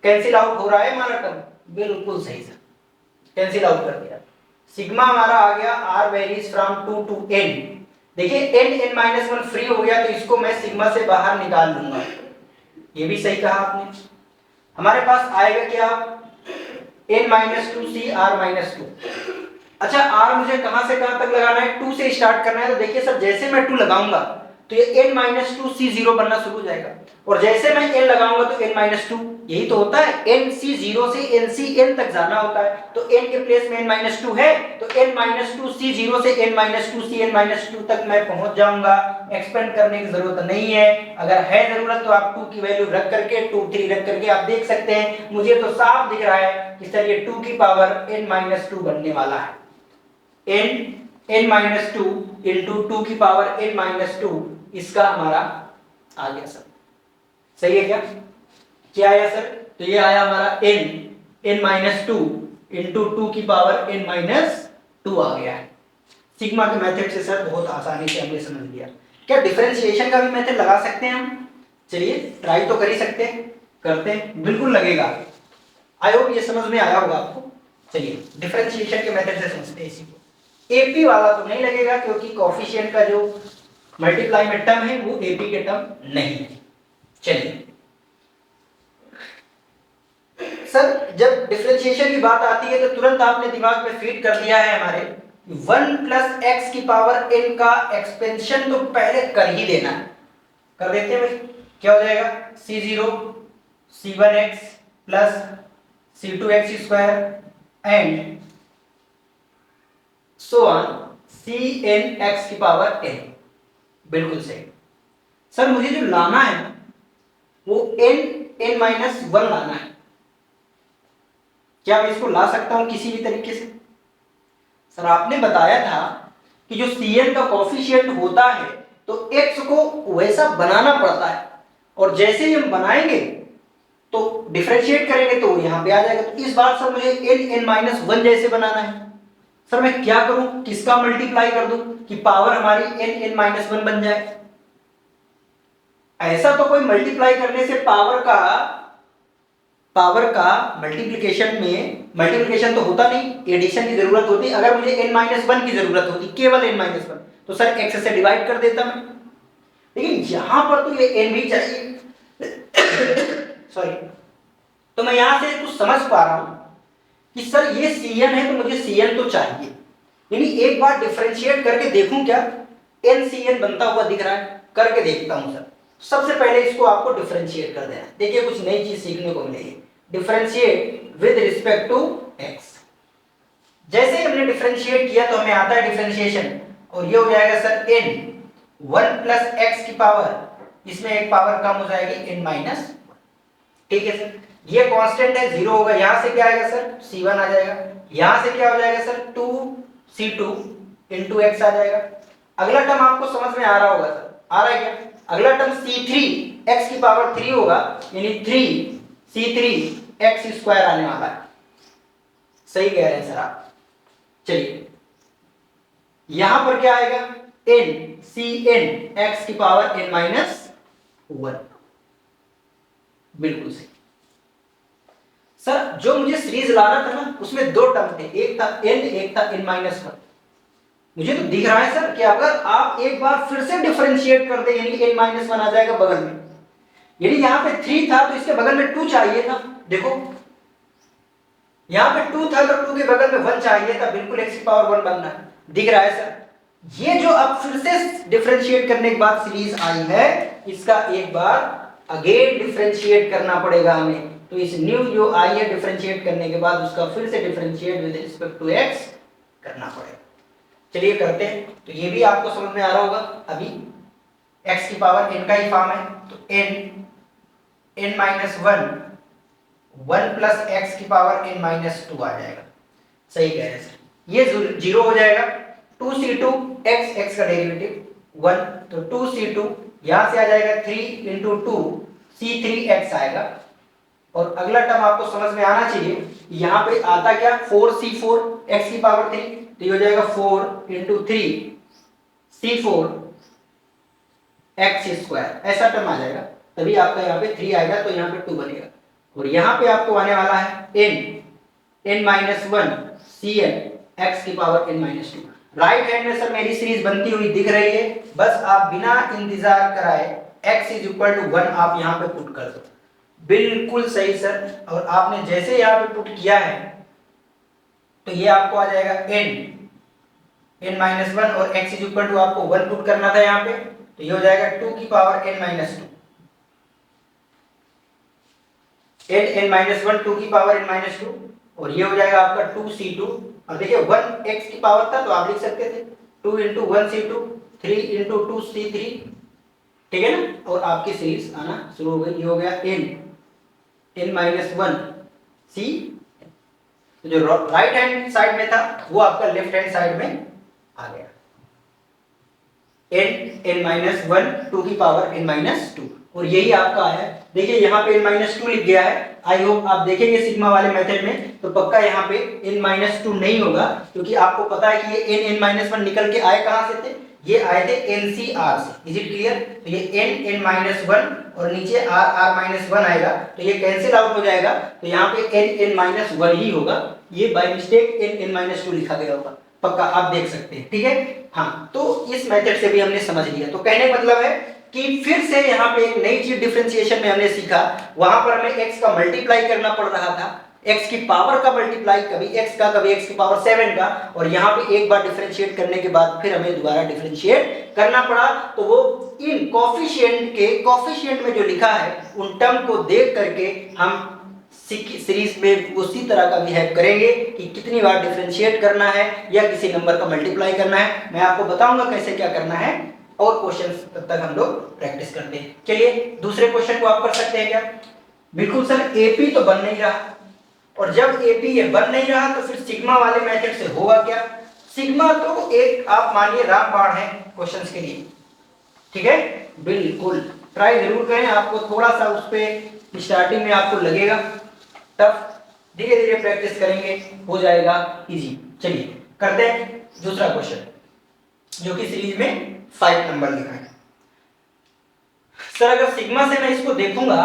कैंसिल आउट हो रहा है हमारा टर्म, बिल्कुल सही सर, कैंसिल आउट कर दिया। सिग्मा हमारा आ गया r varies from 2 to n। देखिए n माइनस वन फ्री हो गया तो इसको मैं सिग्मा से बाहर निकाल लूंगा, ये भी सही कहा आपने। हमारे पास आएगा क्या? n minus two C R minus two. अच्छा r मुझे कहां से कहां तक लगाना है? 2 से स्टार्ट करना है। तो देखिए सर जैसे मैं 2 लगाऊंगा तो ये n माइनस टू सी जीरो बनना शुरू हो जाएगा, और जैसे मैं n लगाऊंगा तो n माइनस टू, यही तो होता है, n सी जीरो से n सी n तक जाना होता है। तो n के प्लेस में n माइनस टू है तो n माइनस टू सी जीरो से n minus two C n minus to तक मैं पहुंच जाऊंगा। एक्सपेंड करने की जरूरत नहीं है, अगर है जरूरत तो आप 2 की वैल्यू रख करके 2 3 रख करके आप देख सकते हैं। मुझे तो साफ दिख रहा है कि सर ये 2 की पावर n माइनस टू बनने वाला है। n माइनस टू इंटू 2 की पावर n माइनस टू, इसका हमारा आ गया सर। सही है क्या? क्या आया सर? तो ये आया हमारा n माइनस टू इंटू 2 की पावर n माइनस टू आ गया है। सिग्मा के मेथड से सर बहुत आसानी से हमने समझ लिया। क्या डिफरेंशिएशन का भी मेथड लगा सकते हैं हम? चलिए ट्राई तो कर ही सकते हैं, करते हैं, बिल्कुल लगेगा। आई होप ये समझ में आया होगा आपको। चलिए डिफरेंशिएशन के मेथड से समझते हैं इसी को। एपी वाला तो नहीं लगेगा क्योंकि कोएफिशिएंट का जो मल्टीप्लाई में टर्म है वो एपी के टर्म नहीं है। चलिए सर जब डिफरेंशिएशन की बात आती है तो तुरंत आपने दिमाग में फीड कर दिया है हमारे 1 प्लस एक्स की पावर n का एक्सपेंशन तो पहले कर ही देना है। कर देते हैं भाई, क्या हो जाएगा? c0 c1x plus c2x square and so on cnx की पावर n। बिल्कुल सही सर। मुझे जो लाना है वो n माइनस वन लाना है। क्या मैं इसको ला सकता हूं किसी भी तरीके से? सर आपने बताया था कि जो cn का कोएफिशिएंट होता है तो x को वैसा बनाना पड़ता है, और जैसे ही हम बनाएंगे तो डिफरेंशिएट करेंगे तो यहां पे आ जाएगा। तो इस बार सर मुझे n माइनस वन जैसे बनाना है। सर मैं क्या करूं, किसका मल्टीप्लाई कर दूं कि पावर हमारी n माइनस वन बन जाए? ऐसा तो कोई मल्टीप्लाई करने से पावर का मल्टीप्लिकेशन तो होता नहीं, एडिशन की जरूरत होती। अगर मुझे n माइनस वन की जरूरत होती, केवल n माइनस वन, तो सर x से डिवाइड कर देता मैं। लेकिन यहां पर तो ये n भी चाहिए सॉरी। तो मैं यहां से कुछ समझ पा रहा हूं कि सर ये cn है तो मुझे cn तो चाहिए, यानी एक बार डिफरेंशिएट करके देखूं क्या ncn बनता हुआ दिख रहा है? करके देखता हूं सर। सबसे पहले इसको आपको डिफरेंशिएट कर देना। देखिए कुछ नई चीज सीखने को मिलेगी। Differentiate with respect to x। जैसे ही हमने डिफरेंशिएट किया तो हमें आता है डिफरेंशिएशन, और ये हो जाएगा सर n 1 प्लस x की पावर, इसमें एक पावर कम हो जाएगी n माइनस। ठीक है सर, ये कांस्टेंट है, जीरो होगा। यहां से क्या आएगा सर? c1 आ जाएगा। यहां से क्या हो जाएगा सर? 2c2 इंटू x आ जाएगा। अगला टर्म आपको समझ में आ रहा होगा सर, आ रहा है क्या? अगला टर्म c3 x की पावर 3 होगा, यानी 3c3 x स्क्वायर आने वाला है। सही कह रहे हैं सर आप। चलिए यहां पर क्या आएगा? n cn x की पावर n माइनस वन। बिल्कुल सही सर। जो मुझे सीरीज लाना था ना उसमें दो टर्म थे, एक था n एक था n माइनस वन। मुझे तो दिख रहा है सर कि अगर आप एक बार फिर से डिफरेंशिएट कर दे यानी n माइनस वन आ जाएगा बगल में, यानी यहाँ पे 3 था तो इसके बगल में 2 चाहिए था। देखो यहाँ पे 2 था तो 2 के बगल में 1 चाहिए था, बिल्कुल x की पावर 1 बनना है। दिख रहा है सर? ये जो अब फिर से डिफरेंशिएट करने के बाद सीरीज आई है, इसका एक बार अगेन डिफरेंशिएट करना पड़ेगा हमें। तो इस न्यू जो आई है डिफरेंशिएट करने के बाद उसका फिर से differentiate with respect to x करना पड़ेगा। चलिए करते हैं। तो ये भी आपको समझ में आ रहा होगा। अभी x की पावर n का ही फॉर्म है तो n minus one plus x की पावर n माइनस टू आ जाएगा। सही कह रहे हैं सर। ये जीरो हो जाएगा। 2c2 x का डेरिवेटिव 1, तो 2c2 यहां से आ जाएगा 3 इंटू 2 c3x आएगा। और अगला टर्म आपको समझ में आना चाहिए, यहाँ पे आता क्या? 4c4 x की पावर 3, तो ये हो जाएगा 4 इंटू 3 C4 x स्क्वायर, ऐसा टर्म आ जाएगा, तभी आपका यहाँ पे 3 आएगा, तो यहाँ पे 2 बनेगा। और यहाँ पे आपको आने वाला है n माइनस 1 Cn x की power n minus 2। Right hand में सर मेरी सीरीज बनती हुई दिख रही है, बस आप बिना इंतजार कराए x इज इक्वल टू 1 आप यहाँ पे पुट कर दो, बिल्कुल सही सर। और आपने जैसे यहाँ पे पुट किया है तो ये आपको आ जाएगा n माइनस 1 और x इज इक्वल टू आपको 1 पुट करना था यहाँ पे, तो ये हो जाएगा 2 की power n minus 2, n minus 1 2 की पावर n माइनस 2, और ये हो जाएगा आपका 2c2। और देखिए 1 x की पावर था तो आप लिख सकते थे 2 इंटू 1c2 3 इंटू 2c3, ठीक है ना। और आपकी सीरीज आना शुरू हो गई, ये हो गया n माइनस 1 c, तो जो राइट हैंड साइड में था वो आपका लेफ्ट हैंड साइड में आ गया, n माइनस 1 2 की पावर n माइनस 2, और यही आपका आया। देखिए यहाँ पे n माइनस 2 लिख गया है, आई होप आप देखेंगे सिग्मा वाले मेथड में तो पक्का यहाँ पे n माइनस 2 नहीं होगा, क्योंकि आपको पता है कि ये n माइनस 1 निकल के आए कहाँ से थे, ये आए थे NCR से। Is it clear? तो ये n माइनस 1 और नीचे r माइनस 1 आएगा, तो ये कैंसिल आउट हो जाएगा, तो यहाँ पे n माइनस 1 ही होगा, ये बाय मिस्टेक n माइनस 2 लिखा गया होगा, पक्का आप देख सकते हैं, ठीक है। हाँ, तो इस मेथड से भी हमने समझ लिया। तो कहने का मतलब है कि फिर से यहाँ पे एक नई चीज डिफरेंशिएशन में हमने सीखा, वहां पर हमें x का मल्टीप्लाई करना पड़ रहा था, x की पावर का मल्टीप्लाई, कभी x का कभी x की पावर 7 का, और यहाँ पे एक बार डिफरेंशिएट करने के बाद फिर हमें दोबारा डिफरेंशिएट करना पड़ा, तो वो इन कोफिशिएंट में जो लिखा है उन टर्म को देख करके हम सीरीज में उसी तरह का बिहेव करेंगे कि कितनी बार डिफरेंशिएट करना है या किसी नंबर का मल्टीप्लाई करना है, मैं आपको बताऊंगा कैसे क्या करना है, और क्वेश्चंस तब तक हम लोग प्रैक्टिस करते हैं। चलिए दूसरे क्वेश्चन को आप कर सकते हैं क्या? बिल्कुल सर, एपी तो बन नहीं रहा, और जब एपी ये बन नहीं रहा तो फिर सिग्मा वाले मेथड से होगा क्या? सिग्मा तो एक आप मानिए रामबाण है क्वेश्चंस के लिए, ठीक है, बिल्कुल ट्राई जरूर करें, आपको थोड़ा सा उस पे स्टार्टिंग में आपको लगेगा टफ, धीरे धीरे प्रैक्टिस करेंगे हो जाएगा इजी। चलिए करते हैं दूसरा क्वेश्चन, जो कि सीरीज में 5 नंबर लिखा है। सर अगर सिग्मा से मैं इसको देखूंगा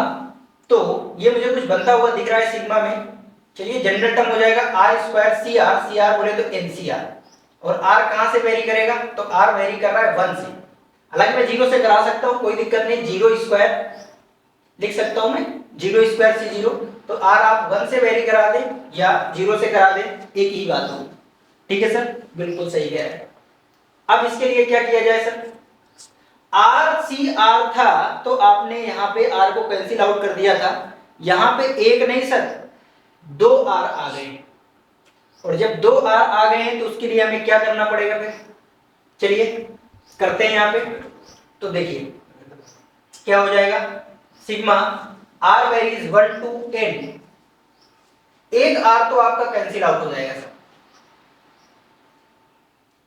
तो ये मुझे कुछ बनता हुआ दिख रहा है सिग्मा में। चलिए जनरल टर्म हो जाएगा r स्क्वायर CR बोले तो NCR, और r कहां से वेरी करेगा, तो r वेरी कर रहा है 1 से, हालांकि मैं 0 से करा सकता हूं, कोई दिक्कत नहीं, 0 स्क्वायर लिख सकता हूं मैं, 0 स्क्वायर C0, तो r आप 1 से वेरी करा दें या 0 से करा दें, एक ही बात होगी, ठीक है सर, बिल्कुल सही कह रहे हैं। अब इसके लिए क्या किया जाए सर, RCR था तो आपने यहाँ पे R को कैंसिल आउट कर दिया था, यहाँ पे एक नहीं सर 2 R आ गए, और जब 2 R आ गए हैं तो उसके लिए हमें क्या करना पड़ेगा फिर, चलिए करते हैं यहाँ पे। तो देखिए क्या हो जाएगा, sigma R varies 1 to n, एक R तो आपका कैंसिल आउट हो जाएगा सर,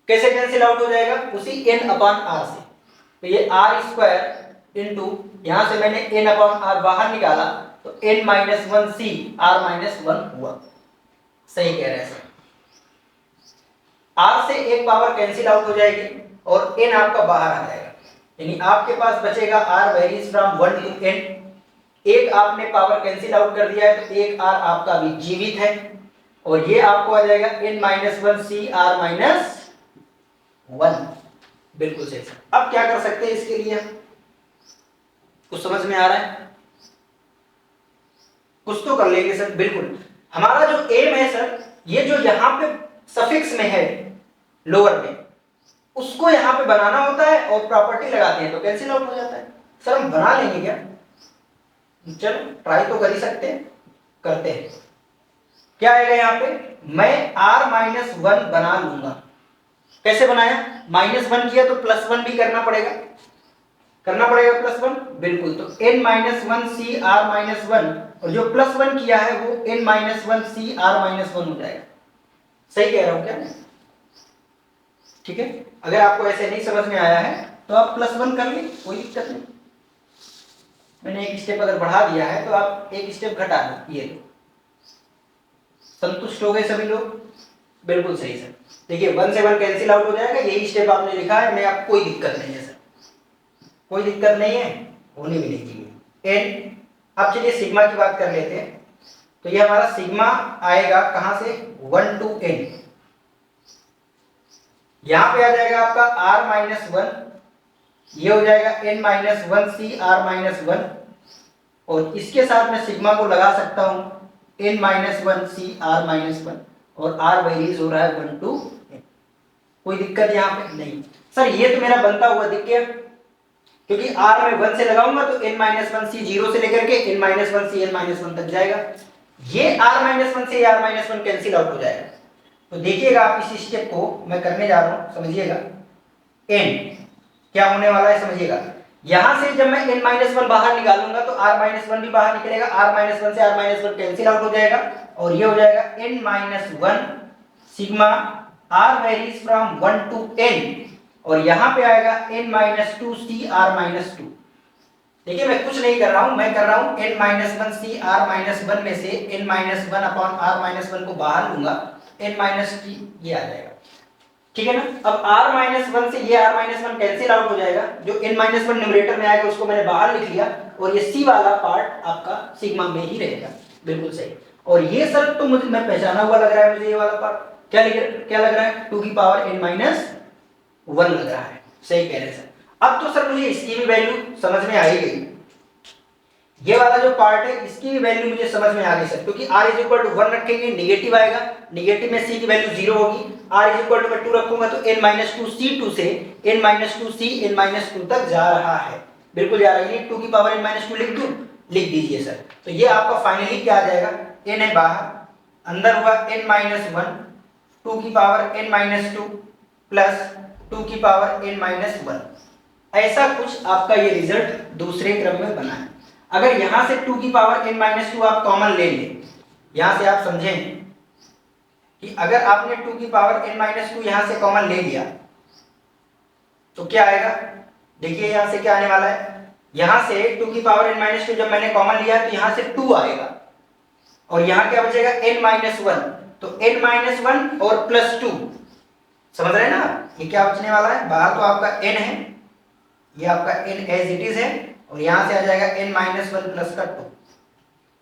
कैसे कैंसिल आउट हो जाएगा, उसी n अपॉन r से, तो ये r स्क्वायर इंटू यहां से मैंने n अपॉन r बाहर निकाला तो n minus 1 c r minus 1 हुआ, सही कह रहे हैं सर, r से एक पावर कैंसिल आउट हो जाएगी और n आपका बाहर आ जाएगा, यानी आपके पास बचेगा r varies from 1 to n, एक आपने पावर कैंसिल आउट कर दिया है तो एक r आपका अभी जीवित है, और ये आपको आ जाएगा n minus 1 c r minus 1, बिल्कुल सही सर। अब क्या कर सकते हैं इसके लिए, कुछ समझ में आ रहा है, कुछ तो कर लेंगे सर, बिल्कुल। हमारा जो एम है सर, ये जो यहाँ पे सफिक्स में है लोअर में, उसको यहाँ पे बनाना होता है और प्रॉपर्टी लगाते हैं तो कैंसिल आउट हो जाता है। सर हम बना लेंगे क्या, चलो ट्राई तो कर ही सकते हैं, करते हैं। क्या आएगा यहाँ पे, मैं r माइनस 1 बना लूंगा, कैसे बनाया, -1 किया तो +1 भी करना पड़ेगा +1, बिल्कुल, तो n minus 1 c r minus 1, और जो +1 किया है वो n minus 1 c r minus 1 हो जाएगा, सही कह रहा हूं क्या, ठीक है। अगर आपको ऐसे नहीं समझ में आया है तो आप +1 कर लें, कोई दिक्कत नहीं, मैंने एक स्टेप अगर बढ़ा दिया है तो आप एक स्टेप घटा दो, ये संतुष्ट हो गए सभी लोग, बिल्कुल सही सर। देखिए 1 से 1 कैंसिल आउट हो जाएगा, यही स्टेप आपने लिखा है, मैं आपको कोई दिक्कत नहीं है सर, कोई दिक्कत नहीं है, होनी भी नहीं चाहिए। एन, अब चलिए सिग्मा की बात कर लेते हैं। तो ये हमारा सिग्मा आएगा कहां से, 1 टू n, यहां पे आ जाएगा आपका r-1, ये हो जाएगा n-1 cr-1, और इसके साथ मैं सिग्मा को लगा सकता हूं n-1 cr-1, और r वेरीज हो रहा है 1 टू n। कोई दिक्कत यहां पे नहीं सर, ये तो मेरा बनता हुआ दिख गया, क्योंकि r में 1 से लगाऊंगा तो n-1 c 0 से लेकर के n-1 c n-1 तक जाएगा, ये r-1 से r-1 कैंसिल आउट हो जाएगा। तो देखिएगा आप इस स्टेप को मैं करने जा रहा हूं, समझिएगा। n क्या होने वाला है समझिएगा, यहां से जब मैं n-1 बाहर निकालूंगा तो r-1 भी बाहर निकलेगा, r-1 से r-1 कैंसिल आउट हो जाएगा, और ये हो जाएगा n-1 sigma r varies from 1 to n, और यहां पे आएगा n-2 cr-2। देखिए मैं कुछ नहीं कर रहा हूं, मैं कर रहा हूं n-1 cr-1 में से n-1 अपॉन r-1 को बाहर लूंगा, n-t ये आ जाएगा, ठीक है ना। अब r-1 से ये r-1 कैंसिल आउट हो जाएगा, जो n-1 न्यूमरेटर में आएगा उसको मैंने बाहर लिख लिया, और ये c वाला पार्ट आपका सिग्मा में ही रहेगा, बिल्कुल सही। और ये सर तो मुझे मैं पहचाना हुआ लग रहा है, मुझे ये वाला पार्ट क्या लग रहा है, 2 की पावर n-1 लग रहा है, सही कह रहे हैं सर। अब तो सर मुझे इसकी भी वैल्यू समझ में आ ही गई, ये वाला जो पार्ट है इसकी भी वैल्यू मुझे समझ में आ गई सर, क्योंकि r इज इक्वल टू 1 रखेंगे नेगेटिव आएगा, नेगेटिव में c की वैल्यू 0 होगी, r इज इक्वल टू मैं 2 रखूंगा तो n-2 c2 से n-2 c n-2 तक जा रहा है, बिल्कुल जा रहा है, 2 की पावर n-2 लिख दूं, लिख दीजिए सर। तो ये आपका फाइनली क्या आ जाएगा, n है बाहर, अंदर हुआ n-1 2 की पावर n-2 प्लस 2 की पावर n-1, ऐसा कुछ आपका ये रिजल्ट दूसरे क्रम में बना है। अगर यहां से 2 की पावर n-2 आप कॉमन ले लें, यहां से आप समझें कि अगर आपने 2 की पावर n-2 यहां से कॉमन ले लिया तो क्या आएगा, देखिए यहां से क्या आने वाला है, यहां से 2 की पावर n-2 जब मैंने कॉमन लिया तो यहां से 2 आएगा, और यहां क्या बचेगा n-1, तो n-1 और प्लस 2, समझ रहे हैं ना, ये क्या बचने वाला है, बाहर तो आपका n है, ये आपका n एज इट इज है, और यहां से आ जाएगा n-1 प्लस का 2,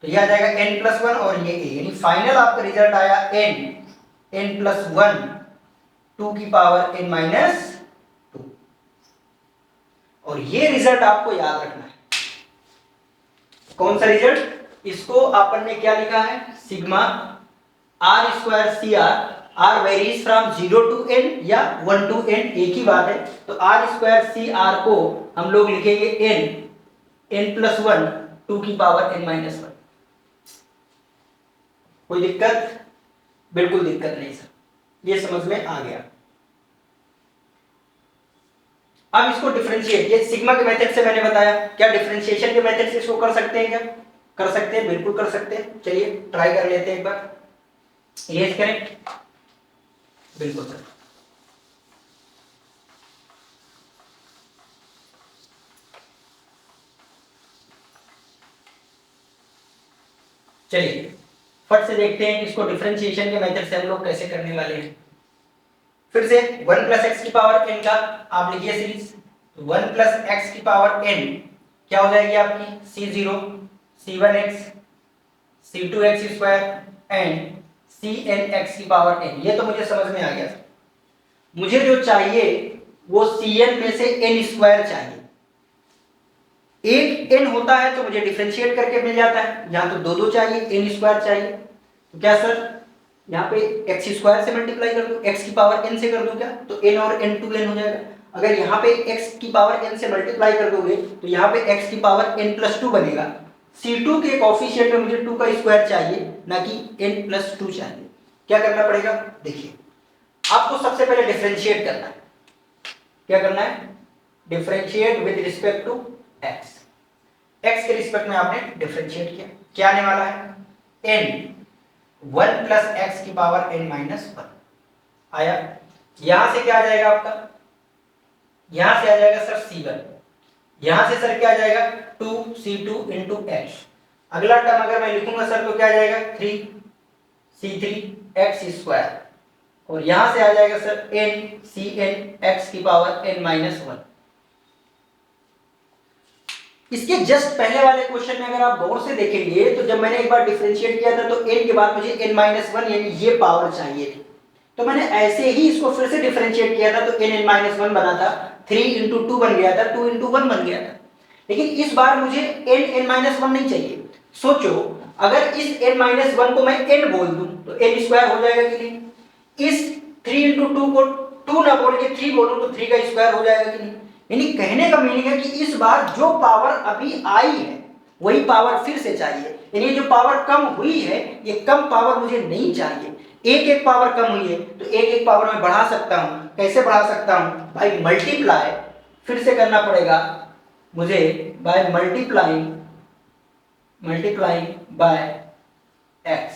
तो ये आ जाएगा n+1 और ये a, यानी फाइनल आपका रिजल्ट आया n+1 2 की पावर n-2, और ये रिजल्ट आपको याद रखना है। कौन सा रिजल्ट, इसको अपन ने क्या लिखा है, sigma r² cr, r varies from 0 to n या 1 टू n, एक ही बात है, तो r² cr को हम लोग लिखेंगे n+1 2 की पावर n-1। कोई दिक्कत, बिल्कुल दिक्कत नहीं सर, ये समझ में आ गया। अब इसको डिफरेंशिएट, ये सिग्मा के मेथड से मैंने बताया, क्या डिफरेंशिएशन के मेथड से इसको कर सकते हैं, क्या कर सकते हैं, बिल्कुल कर सकते हैं, चलिए ट्राई कर लेते हैं एक बार, इरेज करें, बिल्कुल सर। चलिए फट से देखते हैं कि इसको डिफरेंशिएशन के मेथड से हम लोग कैसे करने वाले हैं। फिर से 1 प्लस एक्स की पावर n का आप लिखिए सीरीज, 1 प्लस एक्स की पावर n क्या हो जाएगी आपकी, c0 c1x c2x square and cnx की पावर n, ये तो मुझे समझ में आ गया। मुझे जो चाहिए वो cn में से n स्क्वायर चाहिए, एक n होता है तो मुझे डिफरेंशिएट करके मिल जाता है, यहाँ तो दो चाहिए, n स्क्वायर चाहिए, तो क्या सर यहाँ पे x स्क्वायर से मल्टीप्लाई कर दूं, x की पावर n से कर दूं क्या, तो n और n 2n हो जाएगा। अगर यहाँ पे x की पावर n से मल्टीप्लाई कर दोगे तो यहाँ पे x की पावर n+2 बनेगा, c2 के कोफिशिएंट में मुझे 2 का स्क्वायर चाहिए, ना कि n+2 चाहिए। क्या करना पड़ेगा, देखिए आपको सबसे पहले डिफरेंशिएट करना है, क्या करना है, differentiate with respect to x, x के रिस्पेक्ट में आपने डिफरेंशिएट किया, क्या आने वाला है, n 1 प्लस एक्स की पावर n-1 आया, यहां से क्या आ जाएगा आपका, यहां से आ जाएगा सर c1, यहां से सर क्या आ जाएगा 2c2 इंटू x, अगला टर्म अगर मैं लिखूंगा सर तो क्या आ जाएगा 3c3 x स्क्वायर, और यहां से आ जाएगा सर n Cn x की पावर n माइनस 1। इसके जस्ट पहले वाले क्वेश्चन में अगर आप गौर से देखेंगे तो जब मैंने एक बार डिफरेंशिएट किया था तो n के बाद मुझे n माइनस 1 यानी ये पावर चाहिए थी, तो मैंने ऐसे ही इसको फिर से डिफरेंशिएट किया था तो n माइनस 1 बना था, 3 इंटू 2 बन गया था, 2 इंटू 1 बन गया था। लेकिन इस बार मुझे n माइनस 1 नहीं चाहिए। सोचो अगर इस n माइनस 1 को मैं n बोल दूं तो n स्क्वायर हो जाएगा कि नहीं, इस 3 इंटू 2 को 2 ना बोल के 3 बोलूं तो 3 का स्क्वायर हो जाएगा कि नहीं। यानी कहने का मीनिंग है कि इस बार जो पावर अभी आई है वही पावर फिर से चाहिए, यानी जो पावर कम हुई है ये कम पावर मुझे नहीं चाहिए। एक एक पावर कम हुई है तो एक एक पावर मैं बढ़ा सकता हूं। कैसे बढ़ा सकता हूं भाई, मल्टीप्लाई फिर से करना पड़ेगा मुझे by multiplying by x।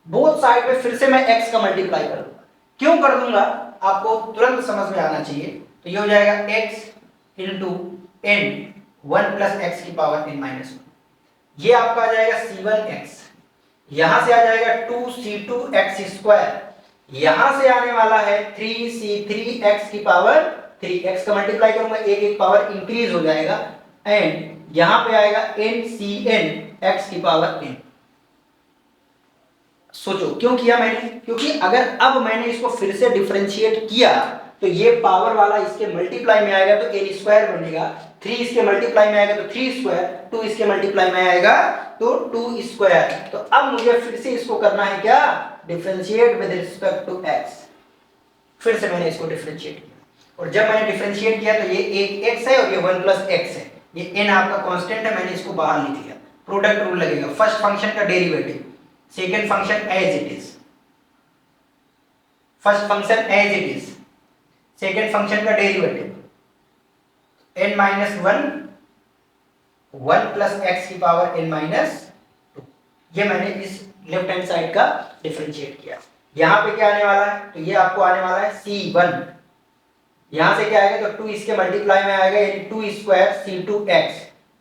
Both side में फिर से मैं x का मल्टीप्लाई कर दूंगा। क्यों कर दूंगा आपको तुरंत समझ में आना चाहिए। तो ये हो जाएगा x into n 1 plus x की पावर n माइनस 1। ये आपका आ जाएगा c1x, यहां से आ जाएगा 2c2x स्क्वायर, यहां से आने वाला है 3c3x की पावर 3x का मल्टीप्लाई करूंगा, एक एक पावर इंक्रीज हो जाएगा, एंड यहां पे आएगा ncnx की पावर n। सोचो क्यों किया मैंने, क्योंकि अगर अब मैंने इसको फिर से डिफरेंशिएट किया तो ये पावर वाला इसके मल्टीप्लाई में आएगा तो n स्क्वायर बनेगा, 3 इसके मल्टीप्लाई में आएगा तो 3 स्क्वायर, 2 इसके मल्टीप्लाई में आएगा तो 2 स्क्वायर। तो अब मुझे फिर से इसको करना है क्या, differentiate with respect to x। फिर से मैंने इसको डिफरेंशिएट किया और जब मैंने डिफरेंशिएट किया तो ये एक x है और ये 1 प्लस x है, ये n आपका कांस्टेंट है, मैंने इसको बाहर लिख लिया। प्रोडक्ट रूल लगेगा, फर्स्ट फंक्शन का derivative, second function as it is, first function as it is, second function का derivative n minus 1 plus x की पावर n माइनस 2। ये मैंने इस लेफ्ट हैंड साइड का डिफरेंशिएट किया। यहां पे क्या आने वाला है, तो ये आपको आने वाला है c1, यहां से क्या आएगा तो 2 इसके मल्टीप्लाई में आएगा यानी 2 स्क्वायर c2x,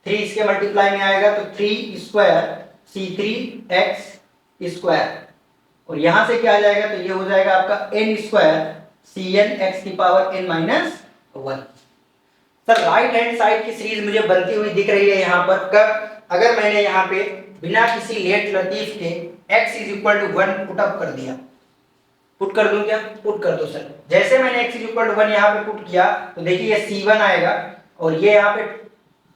3 इसके मल्टीप्लाई में आएगा तो 3 स्क्वायर c3x स्क्वायर, और यहां से क्या आ जाएगा तो ये हो जाएगा आपका n स्क्वायर cnx की power n minus 1। Sir right hand side की सीरीज मुझे बनती हुई दिख रही है यहाँ पर, कब, अगर मैंने यहाँ पे बिना किसी लेट लतीफ के x is equal to 1 put up कर दिया। पुट कर दूं क्या, पुट कर दो सर। जैसे मैंने x इज इक्वल टू 1 यहाँ पे पुट किया तो देखिए ये c1 आएगा और ये यहाँ पे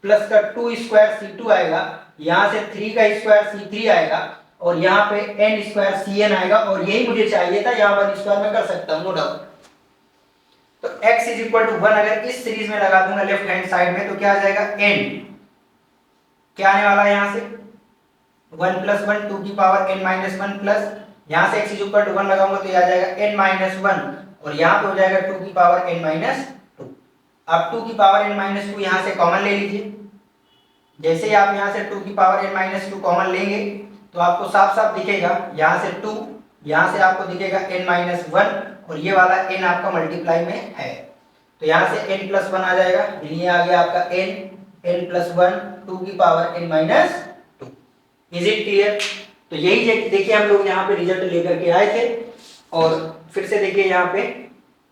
प्लस का 2 स्क्वायर c2 आएगा, यहाँ से 3 का स्क्वायर c3 आएगा और यहाँ पे n स्क्वायर cn आएगा, और यही मुझे चाहिए था। यहाँ 1 स्क्वायर में कर सकता हूँ नो डाउट। तो x इज इक्वल टू 1 अगर इस सीरीज में लगा दूंगा लेफ्ट हैंड साइड में तो क्या आ जाएगा, n क्या आने वाला है यहाँ से 1 प्लस 1 2 की पावर n माइनस 1 प्लस यहाँ से x इज इक्वल टू 1 लगाऊंगा तो ये आ जाएगा n माइनस 1 और यहाँ पे हो जाएगा 2 की पावर n माइनस 2। आप 2 की पावर n माइनस 2 यहाँ से कॉमन ले लीजिए। जैसे ही आप यहाँ से 2 की पावर n माइनस 2 कॉमन लेंगे तो आपको साफ साफ दिखेगा, यहाँ से 2, यहाँ से आपको दिखेगा n माइनस 1 और ये वाला n आपका मल्टीप्लाई में है तो यहाँ से n प्लस 1 आ जाएगा, ये आ गया आपका n प्लस 1 2 की power n minus 2। Is it clear. तो यही देखिए हम लोग यहाँ पे रिजल्ट लेकर के आए थे और फिर से देखिए यहाँ पे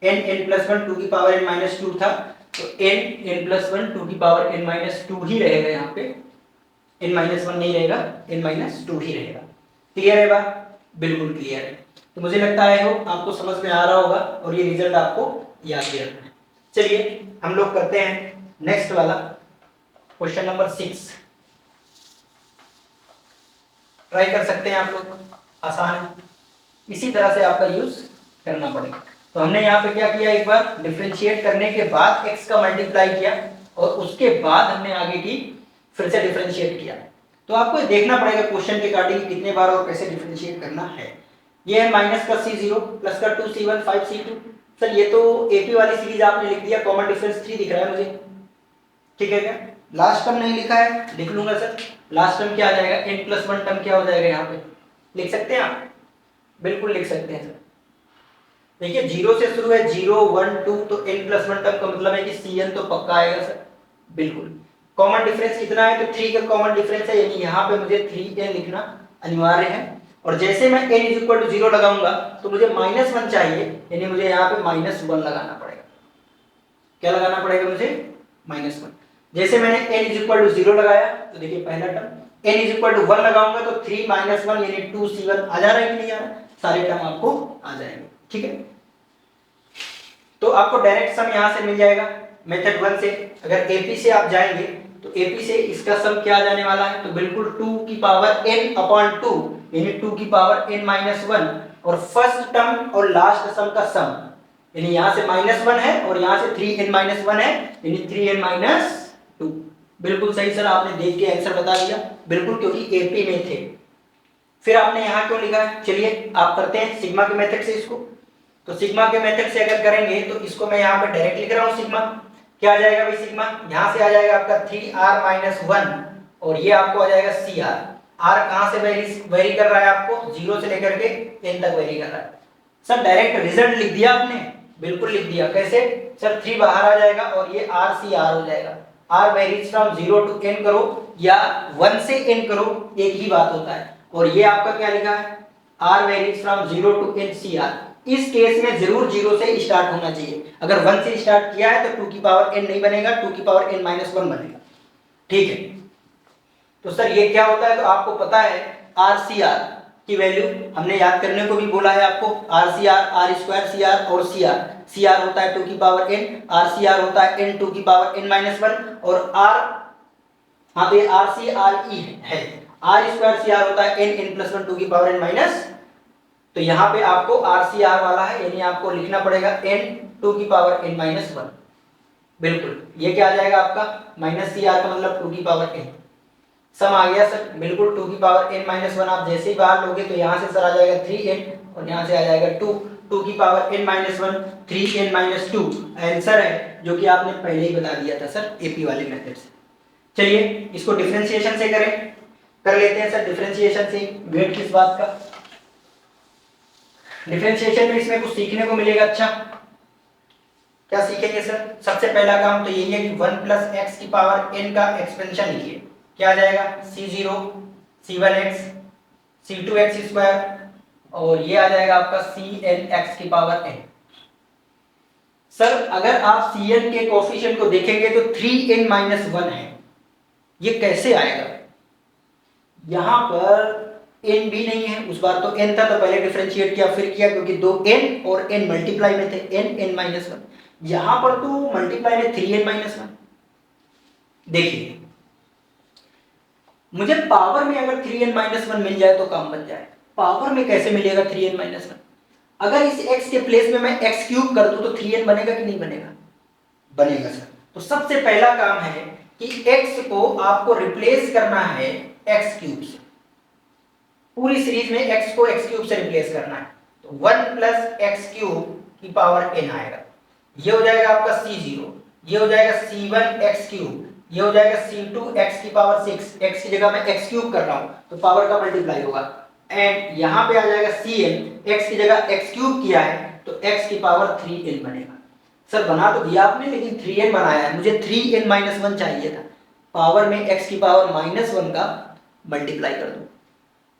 n प्लस 1 2 की पावर n माइनस 2 था तो n प्लस 1 2 की पावर n माइनस 2 ही रहेगा, यहाँ पे n माइनस 1 नहीं रहेगा, n माइनस 2 ही रहेगा। क्लियर है बात, बिल्कुल क्लियर है। तो मुझे लगता है हो आपको समझ में आ रहा होगा और ये रिजल्ट आपको याद भी रखना है। चलिए हम लोग करते हैं नेक्स्ट वाला क्वेश्चन नंबर 6। ट्राई कर सकते हैं आप लोग, आसान है, इसी तरह से आपका यूज करना पड़ेगा। तो हमने यहाँ पे क्या किया, एक बार डिफरेंशिएट करने के बाद x का मल्टीप्लाई किया और उसके बाद हमने आगे की फिर से डिफरेंशिएट किया। तो आपको देखना पड़ेगा क्वेश्चन के अकॉर्डिंग कितने बार और कैसे डिफरेंशिएट करना है। ये है माइनस का c0 प्लस का 2c1 5c2। सर ये तो एपी वाली सीरीज आपने लिख दिया, कॉमन डिफरेंस 3 दिख रहा है मुझे, ठीक है क्या, लास्ट टर्म नहीं लिखा है, लिख लूंगा सर। लास्ट टर्म क्या आ जाएगा, n प्लस 1 टर्म क्या हो जाएगा, यहाँ पे लिख सकते हैं आप, बिल्कुल लिख सकते हैं सर। देखिए 0 से शुरू है, 0 1 2, तो n प्लस 1 टर्म का मतलब है कि cn तो पक्का आएगा सर, बिल्कुल। कॉमन डिफरेंस कितना है, तो 3 का कॉमन डिफरेंस है, यानी यहाँ पे मुझे 3n लिखना अनिवार्य है। और जैसे मैं n इज इक्वल टू 0 लगाऊंगा तो मुझे -1 चाहिए, यानी मुझे यहाँ पे -1 लगाना पड़ेगा। क्या लगाना पड़ेगा मुझे? -1। जैसे मैंने n इज इक्वल टू 0 लगाया तो देखिए पहला term, n is equal to 1 लगाऊंगा तो 3 - 1 यानी 2c1 आ जा रहा है कि नहीं आ रहा है? सारे टर्म आपको आ जाएंगे, ठीक है। तो आपको डायरेक्ट सम यहाँ से मिल जाएगा मेथड 1 से। अगर एपी से आप जाएंगे तो एपी से इसका सम क्या आ जाने वाला है? तो बिल्कुल 2 की पावर n अपॉन 2 यानी 2 की पावर n - 1 और फर्स्ट टर्म और लास्ट सम का सम, यानी यहाँ से -1 है और यहाँ से 3n - 1 है यानी 3n - 2। बिल्कुल सही सर, आपने देख के आंसर बता दिया, बिल्कुल, क्योंकि एपी में थे। फिर आपने यहाँ क्यों लिखा है? चलिए आप करते हैं सिग्मा के मेथड से इसको। तो सिग्मा के मेथड से अगर करेंगे तो इसको मैं यहाँ पे डायरेक्ट लिख रहा हूँ सिग्मा। क्या आ जाएगा भाई सिग्मा? यहाँ से आ जाएगा आपका 3r - 1 और ये आपको आ जाएगा cr। r कहाँ से वेरी कर रहा है? आपको 0 से लेकर के n तक वेरी कर रहा है। सर डायरेक्ट रिजल्ट लिख दिया आपने? बिल्कुल लिख दिया। कैसे सर? 3 बाहर आ जाएगा और ये rcr हो जाएगा। r varies from 0 to n करो या 1 से n करो, एक ही बात होता है। और ये आपका क्या लिखा है? r varies from 0 to n cr। इस केस में जरूर 0 से स्टार्ट होना चाहिए। अगर 1 से स्टार्ट किया है तो 2 की पावर n नहीं बनेगा, 2 की पावर n - 1 बनेगा, ठीक है। तो सर ये क्या होता है? तो आपको पता है rcr की वैल्यू हमने याद करने को भी बोला है आपको। rcr r² cr और cr होता है 2 की पावर n, rcr होता है n 2 की पावर n - 1 और r, हाँ तो ये rcre है, r² cr होता है n + 1 2 की पावर n-। तो यहाँ पे आपको rcr वाला है यानी आपको लिखना पड़ेगा n 2 की पावर n-1। बिल्कुल, ये क्या आ जाएगा आपका? -cr का मतलब 2 की पावर n। सम आ गया सर, बिल्कुल 2 की पावर n-1 आप जैसे ही बाहर लोगे तो यहाँ से सर आ जाएगा 3n और यहाँ से आ जाएगा 2 की पावर n-1 3n-2 आंसर है, जो कि आपने पहले ही बता दिया था सर एपी वाले मेथड से। चलिए इसको डिफरेंशिएशन से कर लेते हैं सर। डिफरेंशिएशन से वेट किस बात का? डिफरेंशिएशन में इसमें कुछ सीखने को मिलेगा। अच्छा क्या सीखेंगे सर? सबसे पहला काम तो यही है कि 1 + x की पावर n का एक्सपेंशन लिखिए। क्या आ जाएगा? c0 c1x c2x² और ये आ जाएगा आपका cnx की पावर n। सर अगर आप cn के कोफिशिएंट को देखेंगे तो 3n - 1 है, ये कैसे आएगा? यहां पर n भी नहीं है, उस बार तो n था तो पहले डिफरेंशिएट किया फिर किया, क्योंकि दो n और n मल्टीप्लाई में थे, n - 1। यहां पर तो मल्टीप्लाई में 3n - 1। देखिए मुझे पावर में अगर 3n - 1 मिल जाए तो काम बन जाए। पावर में कैसे मिलेगा 3n - 1? अगर इस x के प्लेस में मैं x³ कर दूं तो 3n बनेगा कि नहीं बनेगा? बनेगा सर। तो सबसे पहला काम है कि x को आपको रिप्लेस करना है x³ से। पूरी सीरीज में x को x³ से रिप्लेस करना है, तो 1 + x³ की पावर n आएगा। ये हो जाएगा आपका c0, ये हो जाएगा c1x³, ये हो जाएगा c2x की पावर 6। x की जगह मैं x³ कर रहा हूं तो पावर का मल्टीप्लाई होगा, एंड यहां पे आ जाएगा cn, x की जगह x³ किया है तो x की पावर 3n बनेगा। सर बना तो दिया आपने लेकिन 3n बनाया है, मुझे 3n - 1 चाहिए था। पावर में x की पावर -1 का मल्टीप्लाई कर दो।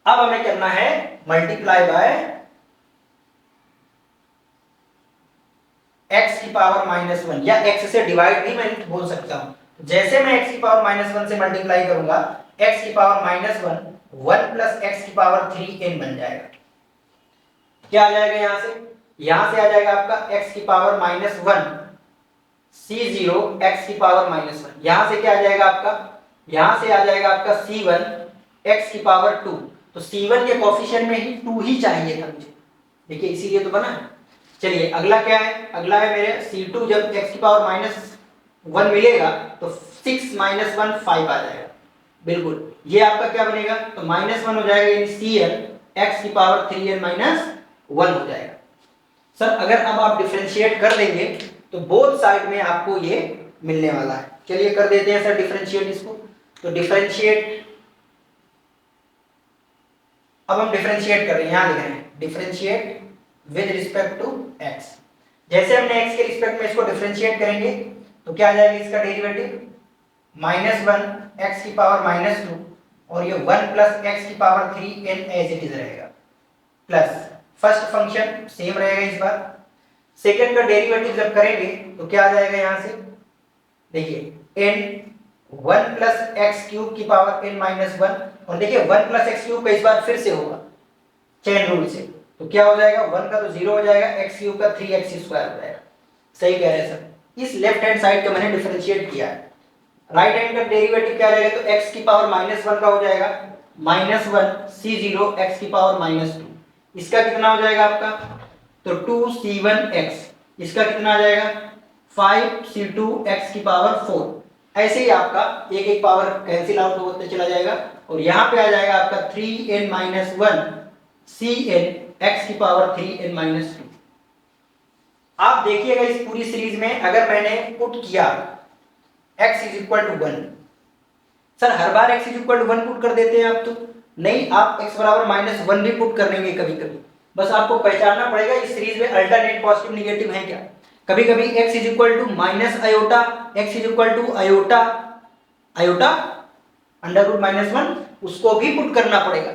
अब हमें करना है मल्टीप्लाई बाय x की पावर -1 या x से डिवाइड भी मैं बोल सकता हूं। जैसे मैं x की पावर -1 से मल्टीप्लाई करूंगा, x की पावर -1 1 + x की पावर 3n बन जाएगा। क्या आ जाएगा यहां से? यहां से आ जाएगा आपका x की पावर -1 c0 x की पावर -1। यहां से क्या आ जाएगा आपका? यहां से आ जाएगा आपका c1 x की पावर 2। तो c1 के कोफिशिएंट में ही 2 ही चाहिए था मुझे, देखिए इसीलिए तो बना है। चलिए अगला क्या है? अगला है मेरे c2, जब x की पावर -1 मिलेगा तो 6 - 1 5 आ जाएगा। बिल्कुल, ये आपका क्या बनेगा? तो -1 हो जाएगा यानी cn x की पावर 3n - 1 हो जाएगा। सर अगर अब आप डिफरेंशिएट कर देंगे तो बोथ साइड में आपको ये मिलने वाला है। चलिए कर देते हैं सर डिफरेंशिएट इसको। तो डिफरेंशिएट, अब हम डिफरेंशिएट कर रहे हैं, यहां लिख रहे हैं differentiate with respect to x। जैसे हमने x के रिस्पेक्ट में इसको डिफरेंशिएट करेंगे तो क्या आ जाएगा इसका डेरिवेटिव? -1 x की पावर -2 और ये 1 + x की power 3n as it is रहेगा। प्लस फर्स्ट फंक्शन सेम रहेगा इस बार, सेकंड का डेरिवेटिव जब करेंगे तो क्या आ जाएगा यहाँ से, देखिए n 1 प्लस एक्स क्यूब की पावर n माइनस 1, और देखिए 1 प्लस एक्स क्यूब का इस बार फिर से होगा चेन रूल से, तो क्या हो जाएगा 1 का तो 0 हो जाएगा, एक्स क्यूब का 3x स्क्वायर हो जाएगा। सही कह रहे हैं सर। इस लेफ्ट हैंड साइड का मैंने डिफरेंशिएट किया है, राइट हैंड का डेरिवेटिव क्या रहेगा, तो x की पावर माइनस 1 का हो जाएगा माइनस 1 c0 x की पावर माइनस 2, इसका कितना हो जाएगा आपका, तो 2c1x, इसका कितना आ जाएगा 5c2 x की पावर 4। ऐसे ही आपका एक एक पावर कैंसिल आउट होते चला जाएगा, और यहाँ पे आ जाएगा आपका 3n माइनस 1 cn x की पावर 3n माइनस 2। आप देखिएगा इस पूरी सीरीज में अगर मैंने पुट किया x is equal to 1, sir हर बार x is equal to 1 put कर देते हैं आप, तो नहीं, आप x बराबर माइनस 1 भी पुट कर लेंगे कभी कभी, बस आपको पहचानना पड़ेगा इस सीरीज में अल्टरनेट पॉजिटिव निगेटिव है क्या। कभी कभी x is equal to minus iota, x is equal to iota iota under root minus 1, उसको भी पुट करना पड़ेगा,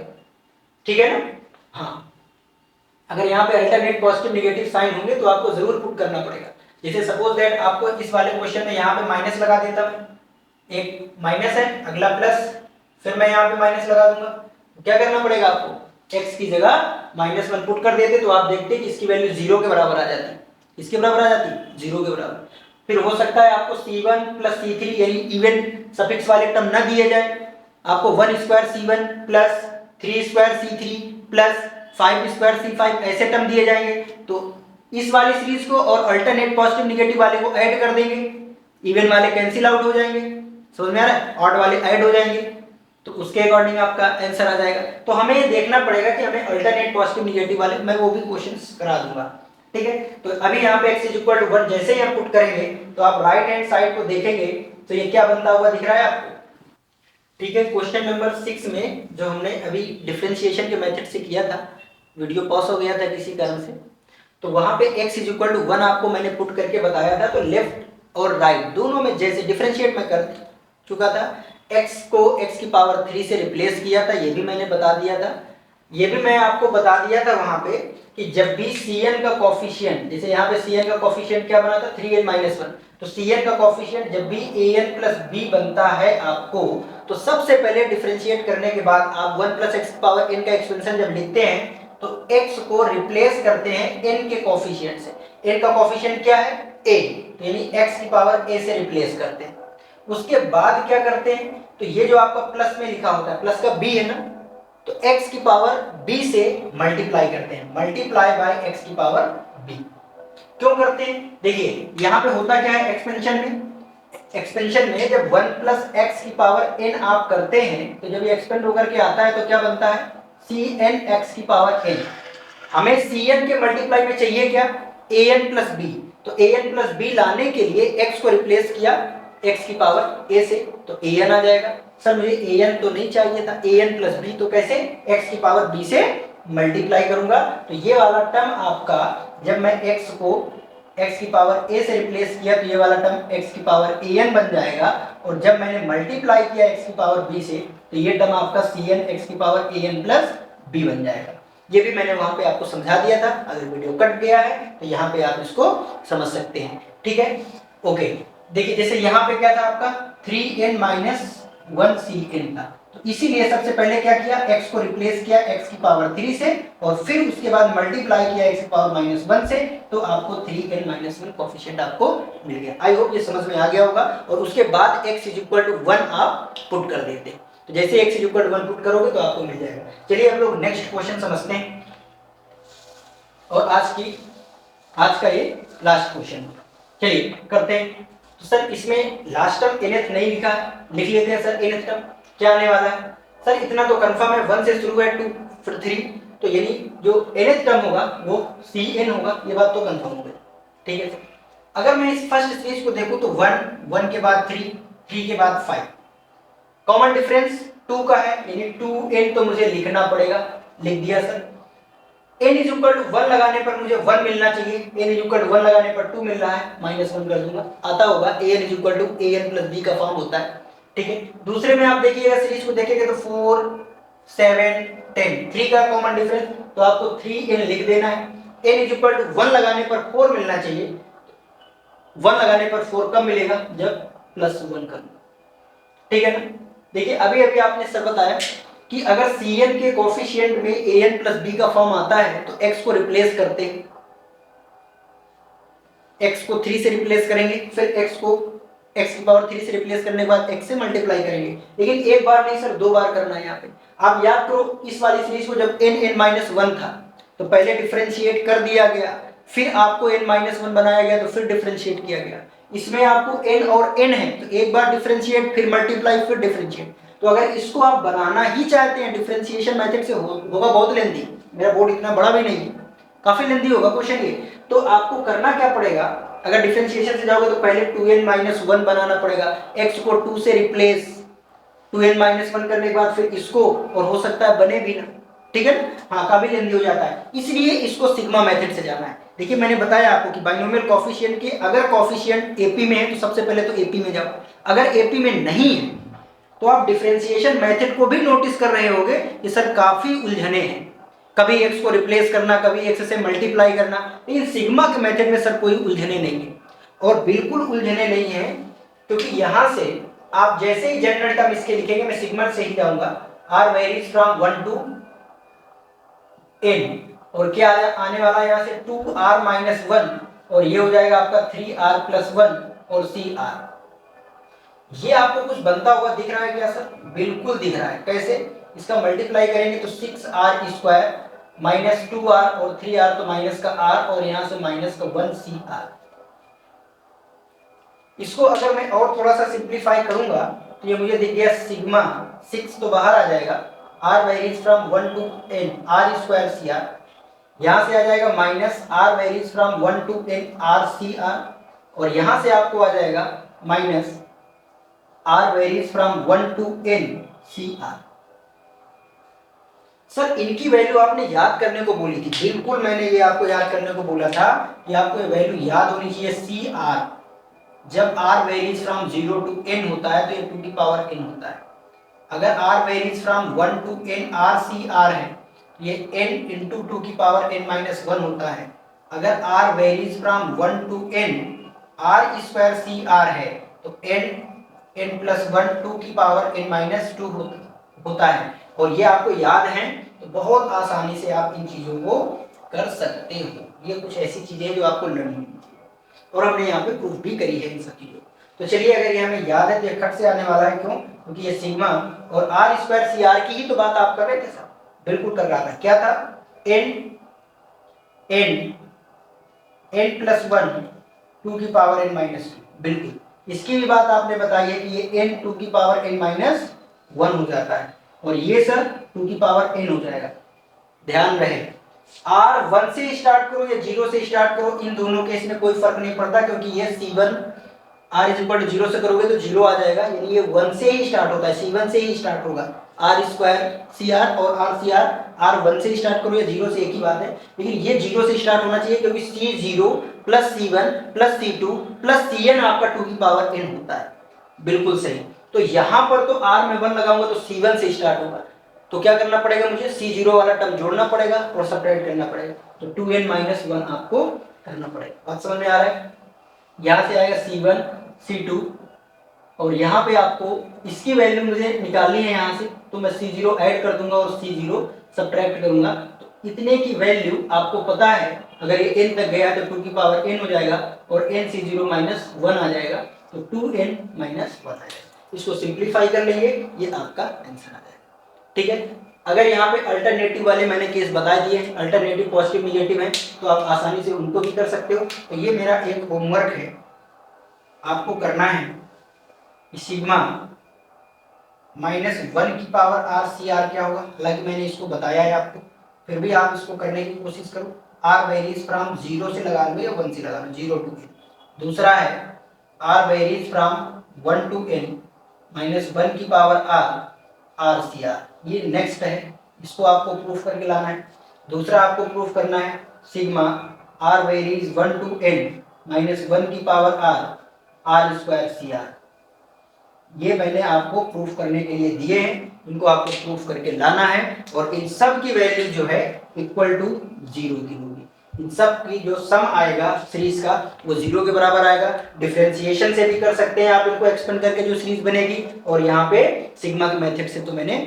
ठीक है ना। हाँ, अगर यहाँ पे अल्टरनेट पॉजिटिव निगेटिव साइन होंगे तो आपको जरूर पुट करना पड़ेगा। जैसे सपोज दैट आपको इस वाले क्वेश्चन में यहाँ पे माइनस लगा देता हूँ, एक माइनस है अगला प्लस, फिर मैं यहाँ पे माइनस लगा दूंगा, तो क्या करना पड़ेगा आपको, x की जगह माइनस 1 पुट कर देते तो आप देखते कि इसकी वैल्यू 0 के बराबर आ जाती, इसके बराबर आ जाती 0 के बराबर। फिर हो सकता है आपको c1 प्लस c3 यानी इवन सफिक्स वाले टर्म ना दिए जाए, आपको 1 square c1 plus 3 square c3 plus 5 square c5 ऐसे टर्म दिए जाएंगे, तो इस वाली सीरीज को और अल्टरनेट पॉजिटिव निगेटिव वाले को ऐड कर देंगे, इवन वाले कैंसिल आउट हो जाएंगे, समझ में आ रहा है, ऑड वाले ऐड हो जाएंगे, तो उसके अकॉर्डिंग आपका आंसर आ जाएगा। तो हमें ये देखना पड़ेगा कि हमें अल्टरनेट पॉजिटिव निगेटिव वाले, मैं वो भी क्वेश्चंस करा दूंगा, ठीक है। तो अभी यहाँ पे x इज इक्वल टू 1 जैसे ही हम पुट करेंगे तो आप राइट हैंड साइड को देखेंगे तो ये क्या बनता हुआ दिख रहा है आपको, ठीक है। क्वेश्चन नंबर 6 में जो हमने अभी डिफरेंशिएशन के मेथड से किया था, वीडियो पॉज हो गया था किसी कारण से, तो वहां पे x इज इक्वल टू 1 आपको मैंने पुट करके बताया था, तो लेफ्ट और राइट दोनों में जैसे डिफरेंशिएट मैं कर चुका था, x को x की पावर 3 से रिप्लेस किया था, ये भी मैंने बता दिया था। ये भी मैं आपको बता दिया था वहां पे कि जब भी cn का कोफिशिएंट, जैसे यहाँ पे cn का कोफिशिएंट क्या बना था 3n माइनस 1, तो cn का कोफिशिएंट जब भी an प्लस b बनता है आपको, तो सबसे पहले डिफरेंशिएट करने के बाद आप 1 प्लस एक्स पावर n का एक्सपेंशन जब लिखते हैं तो x को रिप्लेस करते हैं n के कोफिशिएंट से। n का कोफिशिएंट क्या है a, तो यानी x की पावर a से रिप्लेस करते हैं। उसके बाद क्या करते हैं, तो ये जो आपका प्लस में लिखा होता है, प्लस का b है ना, तो x की पावर b से मल्टीप्लाई करते हैं, मल्टीप्लाई बाय x की पावर b। क्यों करते हैं, देखिए यहाँ पे होता क्या है एक्सपेंशन में जब 1 प्लस एक्स की पावर n आप करते हैं तो जब ये एक्सपेंड होकर के आता है तो क्या बनता है cn x की पावर n। हमें cn के मल्टीप्लाई में चाहिए क्या an प्लस b, तो an प्लस b लाने के लिए x को रिप्लेस किया x की पावर a से, तो an आ जाएगा। सर मुझे an तो नहीं चाहिए था, an प्लस b, तो कैसे x की पावर b से मल्टीप्लाई करूंगा, तो ये वाला टर्म आपका जब मैं x को x की पावर a से रिप्लेस किया तो ये वाला टर्म x की पावर an बन जाएगा, और जब मैंने मल्टीप्लाई किया x की पावर b से तो ये टर्म आपका cn x की पावर an प्लस b बन जाएगा। ये भी मैंने वहां पे आपको समझा दिया था, अगर वीडियो कट गया है तो यहाँ पे आप इसको समझ सकते हैं, ठीक है। ओके, देखिए जैसे यहाँ पे क्या था आपका 3n माइनस 1 cn था, तो इसीलिए सबसे पहले क्या किया, x को रिप्लेस किया x की पावर 3 से, और फिर उसके बाद मल्टीप्लाई किया x की पावर माइनस 1 से, तो आपको 3n माइनस 1 कोफिशिएंट आपको मिल गया। आई होप ये समझ में आ गया होगा। और उसके बाद x इज इक्वल टू 1 आप पुट कर देते, तो जैसे x is equal to 1 put करोगे तो आपको मिल जाएगा। चलिए हम लोग नेक्स्ट क्वेश्चन समझते हैं, और आज का ये लास्ट क्वेश्चन चलिए करते हैं। तो सर इसमें लास्ट टर्म nth नहीं लिखा, लिख लेते हैं सर nth टर्म क्या आने वाला है। सर इतना तो कंफर्म है 1 से शुरू है 2 फिर 3, तो यानी जो nth टर्म होगा वो cn होगा, ये बात तो कंफर्म हो गई, ठीक है सर। अगर मैं इस फर्स्ट स्टेज को देखूं तो 1 1 के बाद 3 3 के बाद 5, कॉमन डिफरेंस 2 का है, यानी 2n तो मुझे लिखना पड़ेगा, लिख दिया sir. n is equal to 1 लगाने पर मुझे 1 मिलना चाहिए, n इज इक्वल टू 1 लगाने पर 2 मिल रहा है, माइनस 1 कर दूंगा, आता होगा an is equal to an plus b का फॉर्म होता है, ठीक है। दूसरे में आप देखिएगा सीरीज को देखेंगे तो 4 7 10, 3 का कॉमन डिफरेंस, तो आपको 3n लिख देना है। n इज इक्वल टू 1 लगाने पर 4 मिलना चाहिए। 1 लगाने पर 4 कब मिलेगा? जब +1 कर, ठीक है ना। देखिए अभी अभी आपने सर बताया कि अगर cn के कोफिशिएंट में an प्लस b का फॉर्म आता है तो x को रिप्लेस करते हैं, x को 3 से रिप्लेस करेंगे, फिर x को x की पावर 3 से रिप्लेस करने के बाद x से मल्टीप्लाई करेंगे। लेकिन एक बार नहीं सर, 2 बार करना है यहाँ पे। आप याद करो इस वाली सीरीज को जब n-1 था तो पहले डिफरेंशिएट कर दिया गया, फिर आपको n-1 बनाया गया तो फिर डिफरेंशिएट किया गया। इसमें आपको n और n है तो एक बार डिफरेंशिएट, फिर मल्टीप्लाई, फिर डिफरेंशिएट। तो अगर इसको आप बनाना ही चाहते हैं डिफरेंशिएशन मेथड से, होगा बहुत लेंथी, मेरा बोर्ड इतना बड़ा भी नहीं है, काफी लेंथी होगा क्वेश्चन ये। तो आपको करना क्या पड़ेगा, अगर डिफरेंशिएशन से जाओगे तो पहले 2n-1 बनाना पड़ेगा, x को 2 से रिप्लेस, 2n-1 करने के बाद फिर इसको, और हो सकता है बने भी ना, ठीक है ना। हाँ काफी लेंथी हो जाता है, इसलिए इसको सिग्मा मेथड से जाना है। देखिए मैंने बताया आपको कि बाइनोमियल कोफिशिएंट के अगर कोफिशिएंट एपी में है तो सबसे पहले तो एपी में जाओ, अगर एपी में नहीं है तो आप डिफरेंशिएशन मेथड को भी नोटिस कर रहे होंगे कि सर काफी उलझने हैं, कभी x को रिप्लेस करना, कभी x से मल्टीप्लाई करना। लेकिन सिग्मा के मेथड में सर कोई उलझने नहीं है, और बिल्कुल उलझने नहीं है, क्योंकि यहां से आप जैसे ही जनरल टर्म इसके लिखेंगे, मैं सिग्मा से ही जाऊंगा, r varies from 1 to n, और क्या आने वाला है यहाँ से 2r-1, और ये हो जाएगा आपका 3r+1 और cr। ये आपको कुछ बनता हुआ दिख रहा है क्या सर? बिल्कुल दिख रहा है। कैसे? इसका मल्टीप्लाई करेंगे तो 6r² माइनस 2r और 3r, तो माइनस का r और यहां से माइनस का 1cr। इसको अगर मैं और थोड़ा सा सिंप्लीफाई करूंगा तो ये मुझे दिख गया सिग्मा, 6 तो बाहर आ जाएगा, r varies from 1 to n r²cr, यहां से आ जाएगा minus r varies from 1 to n rcr, और यहां से आपको आ जाएगा minus r varies from 1 to n cr। Sir इनकी वैल्यू आपने याद करने को बोली थी, बिल्कुल मैंने ये आपको याद करने को बोला था कि आपको ये वैल्यू याद होनी चाहिए। cr जब r varies from 0 to n होता है तो ये 2 की पावर n होता है। अगर r varies from 1 to n rcr है, ये n इंटू 2 की पावर n-1 होता है। अगर r varies from 1 to n r²cr है तो n+1 2 की पावर n-2 होता है। और ये आपको याद है तो बहुत आसानी से आप इन चीजों को कर सकते हो। ये कुछ ऐसी चीजें जो आपको लर्न होनी चाहिए, और हमने यहाँ पे प्रूफ भी करी है इन सब चीजों। तो चलिए अगर ये हमें याद है तो ये खट से आने वाला है, क्यों? क्योंकि ये सिग्मा और r²cr की ही तो बात आप कर रहे थे सर, बिल्कुल कर रहा था। क्या था? n+1 2 की पावर n-2, बिल्कुल इसकी भी बात आपने बताई है कि ये n 2 की पावर n-1 हो जाता है, और ये सर 2 की पावर n हो जाएगा। ध्यान रहे r 1 से स्टार्ट करो या 0 से स्टार्ट करो, इन दोनों केस में कोई फर्क नहीं पड़ता, क्योंकि ये c1 r is equal to 0 से करोगे तो 0 आ जाएगा, यानी ये 1 से ही स्टार्ट होता है, c1 से ही स्टार्ट होगा। r²cr और rcr, r 1 से स्टार्ट करो या 0 से, एक ही बात है, लेकिन ये 0 से स्टार्ट होना चाहिए, क्योंकि c0 plus c1 plus c2 plus cn आपका 2 की पावर n होता है। बिल्कुल सही। तो यहां पर तो r में 1 लगाऊंगा तो c1 से स्टार्ट होगा, तो क्या करना पड़ेगा मुझे? c0 वाला टर्म जोड़ना पड़ेगा और सब्ट्रैक्ट करना पड़ेगा, तो 2n-1 आपको करना पड़ेगा। बात समझ में आ रहा है? यहां से आएगा c1 c2, और यहाँ पे आपको इसकी वैल्यू मुझे निकालनी है यहाँ से, तो मैं c0 ऐड कर दूंगा और c0 सब्ट्रैक्ट करूंगा, तो इतने की वैल्यू आपको पता है, अगर ये n तक गया तो 2 की पावर n हो जाएगा और n c0-1 आ जाएगा, तो 2n-1 आ जाएगा। इसको सिंप्लीफाई कर लेंगे, ये आपका आंसर आ जाएगा। ठीक है, अगर यहाँ पे अल्टरनेटिव वाले मैंने केस बता दिए, अल्टरनेटिव पॉजिटिव निगेटिव है, तो आप आसानी से उनको भी कर सकते हो। तो ये मेरा एक होमवर्क है, आपको करना है सिग्मा -1 की पावर rcr क्या होगा। हालांकि मैंने इसको बताया है आपको, फिर भी आप इसको करने की कोशिश करो। r वेरीज फ्रॉम 0 से लगा लो या 1 से लगा लो, 0 to n। दूसरा है r varies from 1 to n -1 की पावर rcr, ये नेक्स्ट है, इसको आपको प्रूफ करके लाना है। दूसरा आपको प्रूफ करना है sigma r varies 1 to n -1 की पावर r r²cr, ये मैंने आपको प्रूफ करने के लिए दिए हैं, इनको आपको प्रूफ करके लाना है और इन सब की वैल्यू जो है इक्वल टू 0 की होगी। इन सब की जो सम आएगा सीरीज का वो 0 के बराबर आएगा। डिफरेंशिएशन से भी कर सकते हैं आप इनको एक्सपेंड करके जो सीरीज बनेगी, और यहाँ पे सिग्मा के मेथड से तो मैंने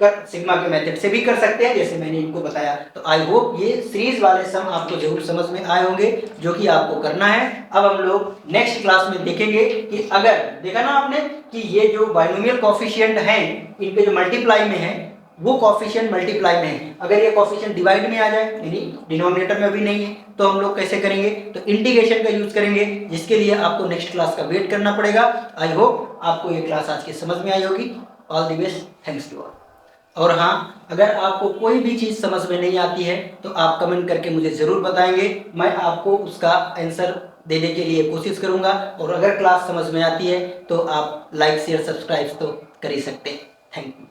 सिग्मा के मेथड से भी कर सकते हैं जैसे मैंने इनको बताया। तो आई होप ये सीरीज वाले सम आपको जरूर समझ में आए होंगे जो कि आपको करना है। अब हम लोग नेक्स्ट क्लास में देखेंगे कि अगर देखा ना आपने कि ये जो बाइनोमियल कोफिशिएंट हैं इनके जो मल्टीप्लाई में है वो कोफिशिएंट मल्टीप्लाई में है, अगर ये कोफिशिएंट डिवाइड में आ जाए यानी डिनोमिनेटर में भी नहीं है तो हम लोग कैसे करेंगे, तो इंटीग्रेशन का यूज करेंगे, जिसके लिए आपको नेक्स्ट क्लास का वेट करना पड़ेगा। आई होप आपको ये क्लास आज की समझ में आई होगी। All the best, thanks to all. और हाँ, अगर आपको कोई भी चीज़ समझ में नहीं आती है तो आप कमेंट करके मुझे ज़रूर बताएंगे, मैं आपको उसका आंसर देने के लिए कोशिश करूँगा। और अगर क्लास समझ में आती है तो आप लाइक शेयर सब्सक्राइब तो कर ही सकते हैं। Thank you.